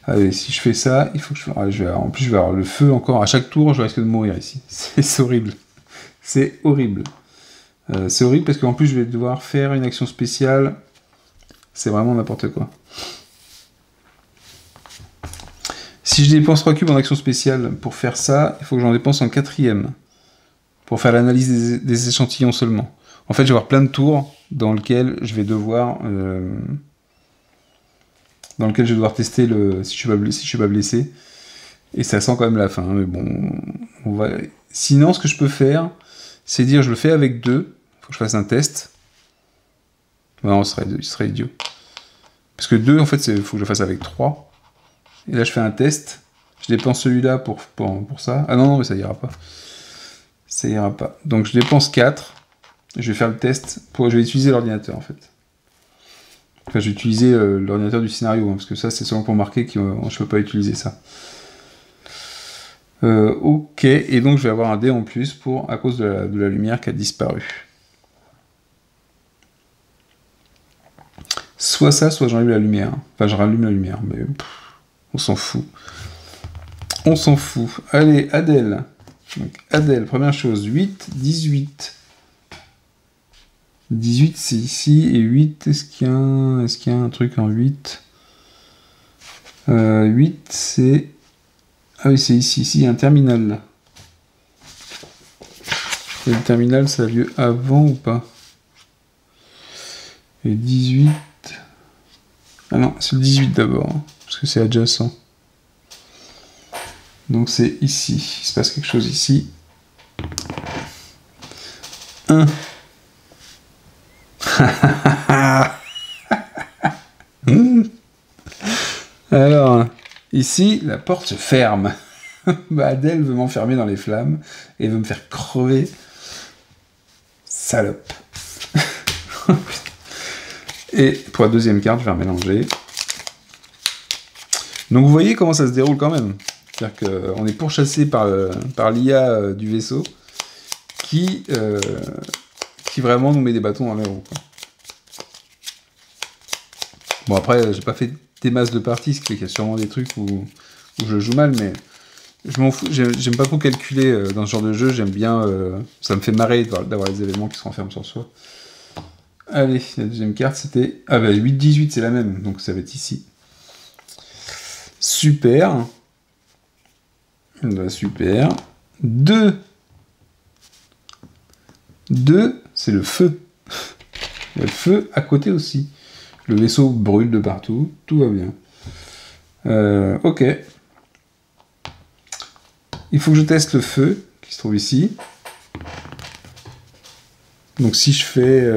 Allez, si je fais ça, il faut que en plus, je vais avoir le feu encore. À chaque tour, je risque de mourir ici. C'est horrible. C'est horrible. C'est horrible parce qu'en plus, je vais devoir faire une action spéciale. C'est vraiment n'importe quoi. Si je dépense 3 cubes en action spéciale pour faire ça, il faut que j'en dépense en 4e. Pour faire l'analyse des échantillons seulement. En fait, je vais avoir plein de tours dans lesquels je vais devoir... dans lequel je vais devoir tester si je suis pas blessé. Et ça sent quand même la fin. Mais bon, on va... Sinon, ce que je peux faire, c'est dire je le fais avec 2. Il faut que je fasse un test. Non, ce serait idiot. Parce que 2, en fait, il faut que je le fasse avec 3. Et là, je fais un test. Je dépense celui-là pour ça. Ah non, mais ça ira pas. Ça ira pas. Donc, je dépense 4. Je vais faire le test. Je vais utiliser l'ordinateur, en fait. Enfin, je vais utiliser l'ordinateur du scénario, hein, parce que ça, c'est seulement pour marquer que je ne peux pas utiliser ça. Ok, et donc je vais avoir un dé en plus à cause de la lumière qui a disparu. Soit ça, soit j'enlève la lumière. Enfin, je rallume la lumière, mais on s'en fout. On s'en fout. Allez, Adèle. Donc, Adèle, première chose, 8, 18. 18 c'est ici, et 8, est-ce qu'il y a un truc en 8 8 c'est... Ah oui, c'est ici, il y a un terminal là. Et le terminal, ça a lieu avant ou pas? Et 18... Ah non, c'est le 18 d'abord, parce que c'est adjacent. Donc c'est ici, il se passe quelque chose ici. 1. Alors, ici, la porte se ferme. Adèle veut m'enfermer dans les flammes et veut me faire crever. Salope. Et pour la deuxième carte, je vais remélanger. Donc vous voyez comment ça se déroule quand même. C'est-à-dire qu'on est pourchassé par l'IA du vaisseau qui vraiment nous met des bâtons dans les roues. Bon, après, j'ai pas fait des masses de parties, ce qui fait qu'il y a sûrement des trucs où je joue mal, mais je m'en fous. J'aime pas trop calculer dans ce genre de jeu. J'aime bien... ça me fait marrer d'avoir les événements qui se renferment sur soi. Allez, la deuxième carte, c'était... Ah bah, 8-18, c'est la même, donc ça va être ici. Super. Super. 2. 2, c'est le feu. Il y a le feu à côté aussi. Le vaisseau brûle de partout. Tout va bien. Ok. Il faut que je teste le feu qui se trouve ici. Donc si je fais...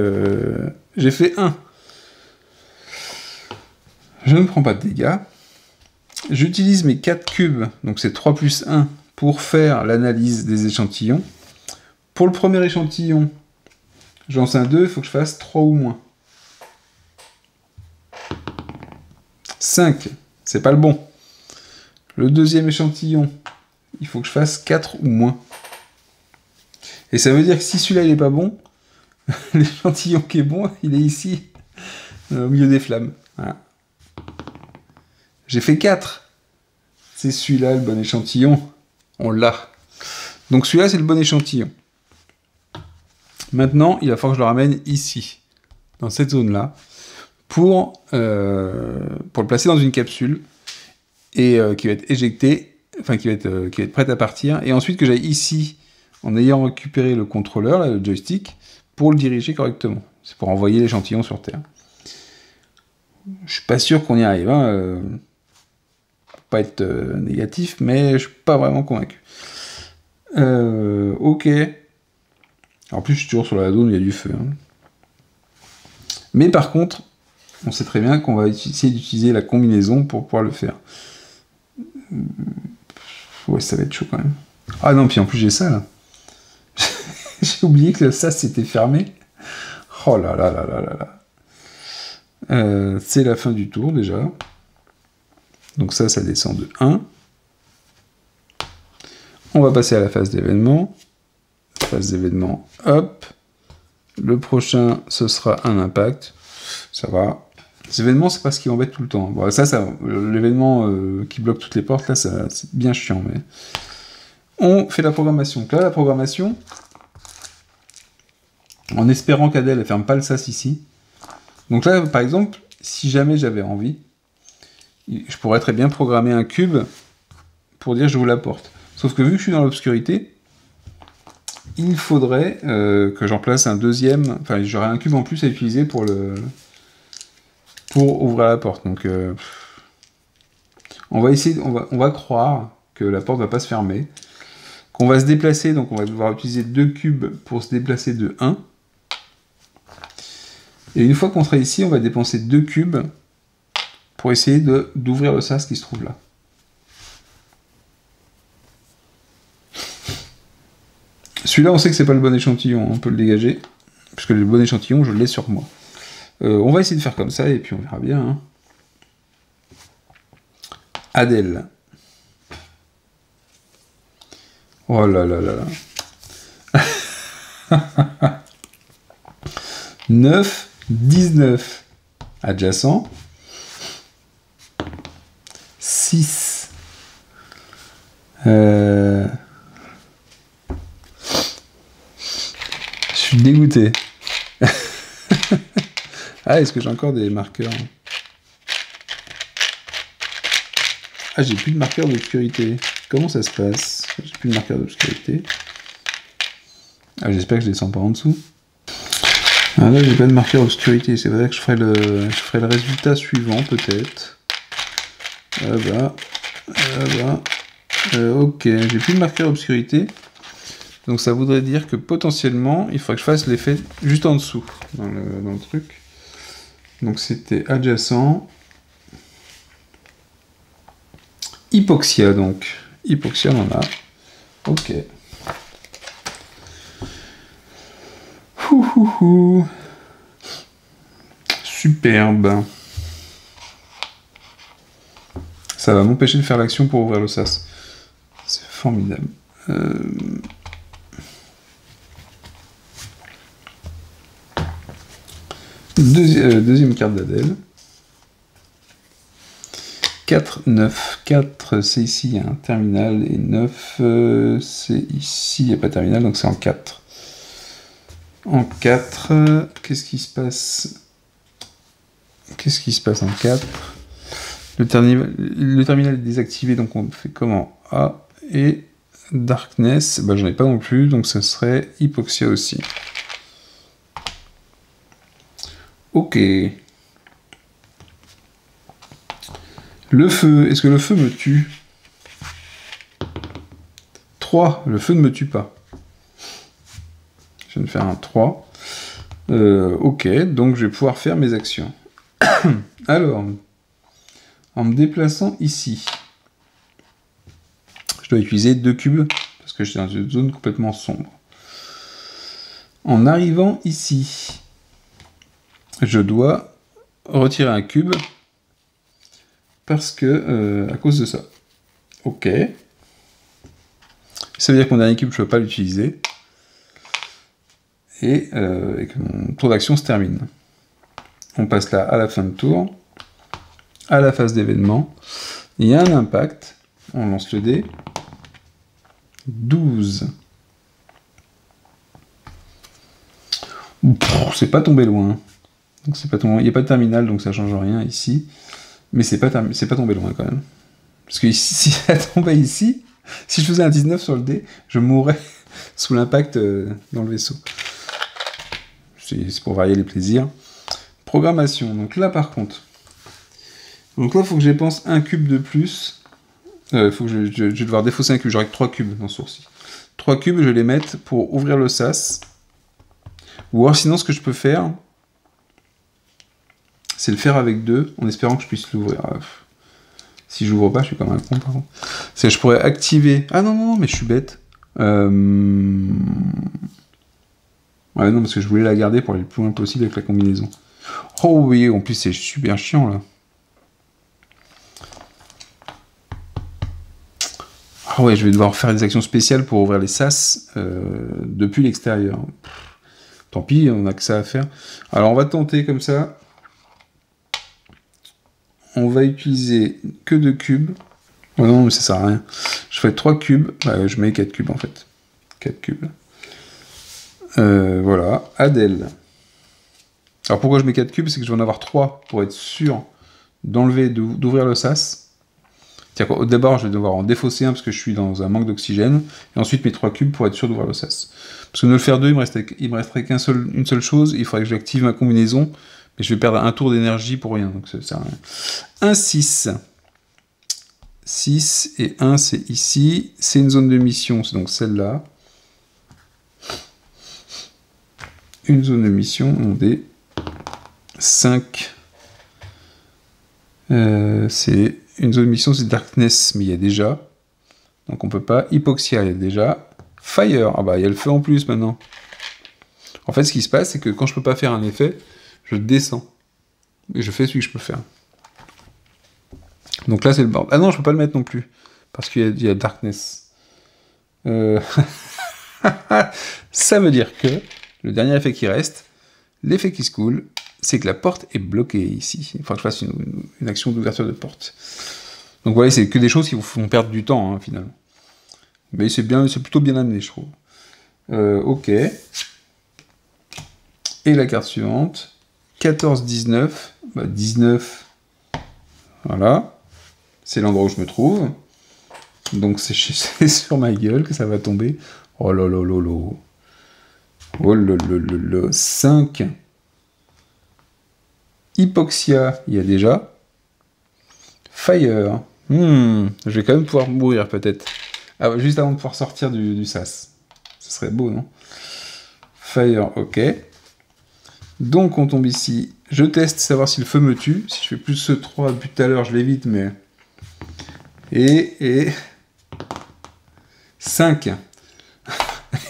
j'ai fait 1. Je ne prends pas de dégâts. J'utilise mes 4 cubes, donc c'est 3 plus 1, pour faire l'analyse des échantillons. Pour le premier échantillon, j'en lance un 2, il faut que je fasse 3 ou moins. 5, c'est pas le bon. Le deuxième échantillon, il faut que je fasse 4 ou moins. Et ça veut dire que si celui-là il est pas bon, l'échantillon qui est bon, il est ici, au milieu des flammes. Voilà. J'ai fait 4. C'est celui-là le bon échantillon. On l'a. Donc celui-là, c'est le bon échantillon. Maintenant, il va falloir que je le ramène ici, dans cette zone-là, pour le placer dans une capsule et qui va être éjectée, enfin qui va être prête à partir, et ensuite que j'aille ici, en ayant récupéré le contrôleur, là, le joystick, pour le diriger correctement. C'est pour envoyer l'échantillon sur Terre. Je suis pas sûr qu'on y arrive, hein. Pas être négatif, mais je suis pas vraiment convaincu. Ok. En plus, je suis toujours sur la zone où il y a du feu. Hein. Mais par contre, on sait très bien qu'on va essayer d'utiliser la combinaison pour pouvoir le faire. Ouais, ça va être chaud quand même. Ah non, puis en plus j'ai ça là. J'ai oublié que ça c'était fermé. Oh là là là là là là. C'est la fin du tour déjà. Donc ça descend de 1. On va passer à la phase d'événement. Phase d'événement, hop. Le prochain, ce sera un impact. Ça va. Les événements, c'est pas ce qui m'embête tout le temps. Bon, ça l'événement qui bloque toutes les portes, là, c'est bien chiant. Mais... On fait la programmation. Donc là, la programmation, en espérant qu'Adèle ne ferme pas le sas ici. Donc là, par exemple, si jamais j'avais envie, je pourrais très bien programmer un cube pour dire je vous l'apporte. Sauf que vu que je suis dans l'obscurité, il faudrait que j'en place un deuxième, enfin j'aurais un cube en plus à utiliser pour ouvrir la porte. Donc on va essayer, on va croire que la porte va pas se fermer, qu'on va se déplacer, donc on va devoir utiliser 2 cubes pour se déplacer de 1. Et une fois qu'on sera ici, on va dépenser 2 cubes pour essayer d'ouvrir le sas qui se trouve là. Celui-là, on sait que c'est pas le bon échantillon, on peut le dégager, puisque le bon échantillon, je l'ai sur moi. On va essayer de faire comme ça, et puis on verra bien. Hein. Adèle. Oh là là là là. 9, 19. Adjacent. 6. Je suis dégoûté. Ah, est-ce que j'ai encore des marqueurs? Ah, j'ai plus de marqueurs d'obscurité. Comment ça se passe? J'ai plus de marqueurs d'obscurité. Ah, j'espère que je descends pas en dessous. Ah là, j'ai pas de marqueur d'obscurité. C'est vrai que je ferai le résultat suivant, peut-être. Ah bah. Ah bah. Ok, j'ai plus de marqueur d'obscurité. Donc ça voudrait dire que potentiellement, il faudrait que je fasse l'effet juste en dessous, dans le truc. Donc c'était adjacent. Hypoxia, donc. Hypoxia, on en a. Ok. Ouh. Superbe. Ça va m'empêcher de faire l'action pour ouvrir le sas. C'est formidable. Deuxième carte d'Adèle. 4, 9. 4, c'est ici, il y a un terminal. Et 9, c'est ici, il n'y a pas de terminal, donc c'est en 4. En 4, qu'est-ce qui se passe? Qu'est-ce qui se passe en 4? Le terminal est désactivé, donc on fait comment? A et Darkness, bah, j'en ai pas non plus, donc ça serait Hypoxia aussi. Ok. Le feu, est-ce que le feu me tue? 3, le feu ne me tue pas. Je viens de faire un 3. Ok, donc je vais pouvoir faire mes actions. Alors, en me déplaçant ici, je dois utiliser 2 cubes, parce que je suis dans une zone complètement sombre. En arrivant ici, je dois retirer un cube, parce que, à cause de ça. Ok. Ça veut dire que mon dernier cube, je ne peux pas l'utiliser. Et que mon tour d'action se termine. On passe là à la fin de tour, à la phase d'événement. Il y a un impact. On lance le dé. 12. C'est pas tombé loin. Donc c'est pas tombé... Il n'y a pas de terminal, donc ça change rien ici. Mais c'est pas tombé loin quand même. Parce que si ça tombait ici, si je faisais un 19 sur le dé, je mourrais sous l'impact dans le vaisseau. C'est pour varier les plaisirs. Programmation. Donc là par contre. Donc là il faut que je dépense un cube de plus. Il faut que je vais devoir défausser un cube. J'aurai que 3 cubes dans ce sourcil. 3 cubes, je vais les mettre pour ouvrir le sas. Ou alors sinon ce que je peux faire, c'est le faire avec 2, en espérant que je puisse l'ouvrir. Si je l'ouvre pas, je suis comme un con par contre. C'est que je pourrais activer... Ah non, mais je suis bête. Ouais, non, parce que je voulais la garder pour aller le plus loin possible avec la combinaison. Oh oui, en plus c'est super chiant là. Ah ouais, je vais devoir faire des actions spéciales pour ouvrir les sas depuis l'extérieur. Tant pis, on a que ça à faire. Alors on va tenter comme ça. On va utiliser que 2 cubes. Oh non, mais ça sert à rien. Je fais 3 cubes. Bah, je mets 4 cubes en fait. 4 cubes. Voilà. Adèle. Alors pourquoi je mets 4 cubes? C'est que je vais en avoir 3 pour être sûr d'enlever, d'ouvrir le sas. Au départ, je vais devoir en défausser un parce que je suis dans un manque d'oxygène. Et ensuite mes 3 cubes pour être sûr d'ouvrir le sas. Parce que de le faire 2, il me resterait une seule chose. Il faudrait que j'active ma combinaison. Mais je vais perdre un tour d'énergie pour rien. Donc ça sert à rien. Un 6. 6 et 1, c'est ici. C'est une zone de mission. C'est donc celle-là. Une zone de mission. On est 5. C'est une zone de mission, c'est Darkness, mais il y a déjà. Donc on peut pas. Hypoxia, il y a déjà. Fire, ah bah il y a le feu en plus maintenant. En fait, ce qui se passe, c'est que quand je peux pas faire un effet, je descends. Et je fais celui que je peux faire. Donc là, c'est le bord. Ah non, je peux pas le mettre non plus. Parce qu'il y a Darkness. Ça veut dire que le dernier effet qui reste, l'effet qui se coule, c'est que la porte est bloquée ici. Il faut que je fasse une action d'ouverture de porte. Donc voilà, c'est que des choses qui vous font perdre du temps, hein, finalement. Mais c'est plutôt bien amené, je trouve. Ok. Et la carte suivante. 14, 19. Bah, 19. Voilà. C'est l'endroit où je me trouve. Donc c'est sur ma gueule que ça va tomber. Oh là là là là. Oh là là là là. 5. Hypoxia, il y a déjà. Fire. Je vais quand même pouvoir mourir peut-être. Ah, juste avant de pouvoir sortir du sas. Ce serait beau, non? Fire, ok. Donc on tombe ici. Je teste savoir si le feu me tue. Si je fais plus ce 3 depuis tout à l'heure, je l'évite, mais... Et... 5.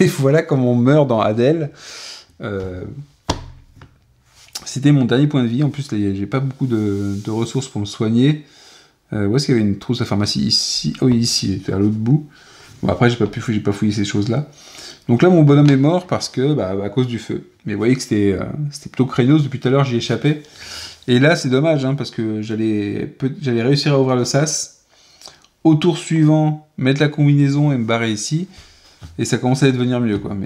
Et voilà comment on meurt dans Adèle. C'était mon dernier point de vie. En plus, j'ai pas beaucoup de ressources pour me soigner. Où est-ce qu'il y avait une trousse à pharmacie? Ici. Oh, ici, j'étais à l'autre bout. Bon, après, j'ai pas fouillé ces choses-là. Donc là, mon bonhomme est mort parce que, à cause du feu. Mais vous voyez que c'était plutôt craignos. Depuis tout à l'heure, j'y échappais. Et là, c'est dommage, hein, parce que j'allais réussir à ouvrir le sas. Au tour suivant, mettre la combinaison et me barrer ici. Et ça commençait à devenir mieux, quoi.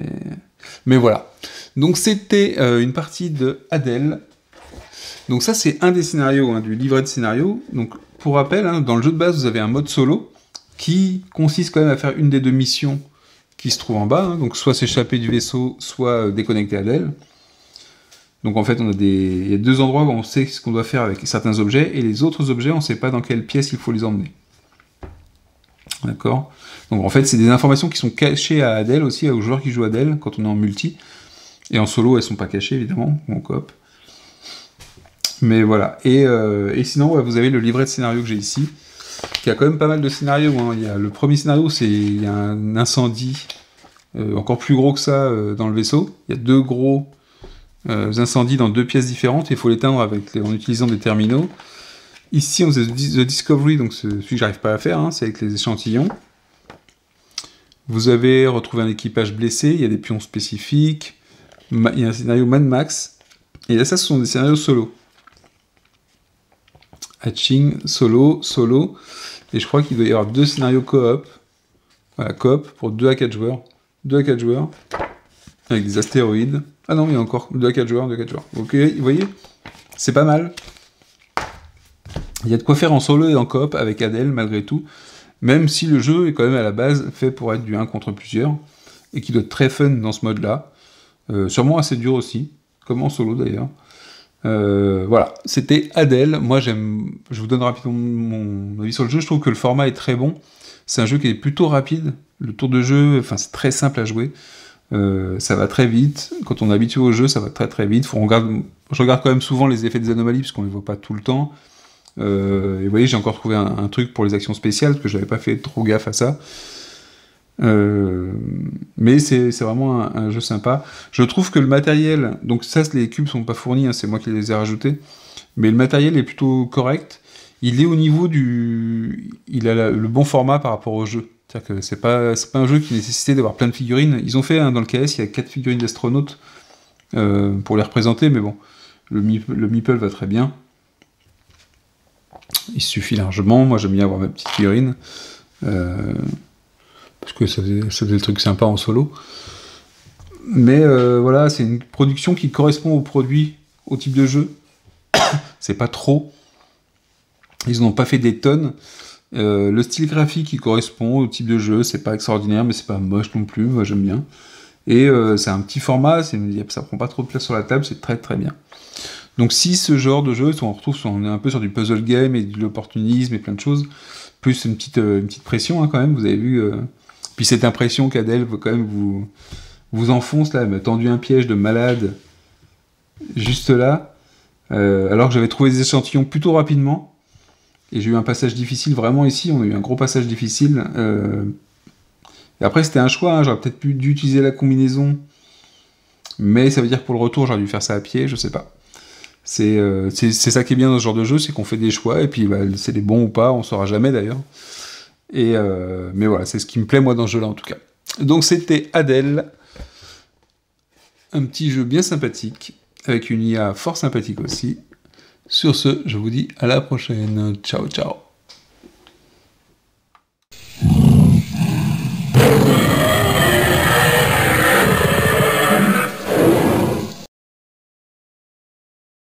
Mais voilà. Donc c'était une partie de Adèle. Donc ça, c'est un des scénarios, hein, du livret de scénario. Donc pour rappel, hein, dans le jeu de base, vous avez un mode solo qui consiste quand même à faire une des deux missions qui se trouvent en bas, hein, donc soit s'échapper du vaisseau, soit déconnecter Adèle. Donc en fait, il y a deux endroits où on sait ce qu'on doit faire avec certains objets, et les autres objets, on ne sait pas dans quelle pièce il faut les emmener. D'accord? Donc en fait, c'est des informations qui sont cachées à Adèle aussi, aux joueurs qui jouent Adèle, quand on est en multi. Et en solo, elles sont pas cachées, évidemment, ou en coop. Mais voilà. Et sinon, ouais, vous avez le livret de scénario que j'ai ici, qui a quand même pas mal de scénarios. Hein. Le premier scénario, il y a un incendie encore plus gros que ça dans le vaisseau. Il y a deux gros incendies dans deux pièces différentes, et il faut l'éteindre en utilisant des terminaux. Ici, on faisait The Discovery, donc celui que j'arrive pas à faire, hein, c'est avec les échantillons. Vous avez retrouvé un équipage blessé, il y a des pions spécifiques, il y a un scénario Mad Max, et là, ça, ce sont des scénarios solo. Hatching, solo, et je crois qu'il doit y avoir deux scénarios coop. Voilà, coop pour 2 à 4 joueurs. 2 à 4 joueurs, avec des astéroïdes. Ah non, il y a encore 2 à 4 joueurs, 2 à 4 joueurs. Ok, vous voyez, c'est pas mal. Il y a de quoi faire en solo et en coop avec Adèle, malgré tout, même si le jeu est quand même à la base fait pour être du 1 contre plusieurs, et qui doit être très fun dans ce mode-là. Sûrement assez dur aussi, comme en solo d'ailleurs. Voilà, c'était Adèle. Moi, je vous donne rapidement mon avis sur le jeu. Je trouve que le format est très bon. C'est un jeu qui est plutôt rapide. Le tour de jeu, enfin, c'est très simple à jouer. Ça va très vite. Quand on est habitué au jeu, ça va très très vite. Je regarde quand même souvent les effets des anomalies, parce qu'on les voit pas tout le temps. Et vous voyez, j'ai encore trouvé un truc pour les actions spéciales, parce que j'avais pas fait trop gaffe à ça. Mais c'est vraiment un jeu sympa. Je trouve que le matériel, donc ça, les cubes sont pas fournis, hein, c'est moi qui les ai rajoutés, mais le matériel est plutôt correct. Il est au niveau il a le bon format par rapport au jeu. C'est-à-dire que c'est pas un jeu qui nécessitait d'avoir plein de figurines. Ils ont fait, hein, dans le KS, il y a 4 figurines d'astronautes pour les représenter, mais bon, le meeple va très bien. Il suffit largement. Moi, j'aime bien avoir ma petite figurine. Parce que ça faisait le truc sympa en solo. Mais voilà, c'est une production qui correspond au produit, au type de jeu. C'est pas trop. Ils n'ont pas fait des tonnes. Le style graphique, il correspond au type de jeu. C'est pas extraordinaire, mais c'est pas moche non plus. Moi, j'aime bien. Et c'est un petit format. Ça prend pas trop de place sur la table. C'est très très bien. Donc si ce genre de jeu, on est un peu sur du puzzle game et de l'opportunisme et plein de choses, plus une petite pression, hein, quand même, vous avez vu... Puis cette impression qu'Adèle quand même vous enfonce là, elle m'a tendu un piège de malade juste là, alors que j'avais trouvé des échantillons plutôt rapidement, et j'ai eu un passage difficile, vraiment ici, on a eu un gros passage difficile, et après c'était un choix, hein, j'aurais peut-être dû utiliser la combinaison, mais ça veut dire que pour le retour j'aurais dû faire ça à pied, je sais pas. C'est ça qui est bien dans ce genre de jeu, c'est qu'on fait des choix, et puis bah, c'est des bons ou pas, on saura jamais d'ailleurs. Mais voilà, c'est ce qui me plaît moi dans ce jeu-là en tout cas. Donc c'était Adèle, un petit jeu bien sympathique, avec une IA fort sympathique aussi. Sur ce, je vous dis à la prochaine. Ciao, ciao.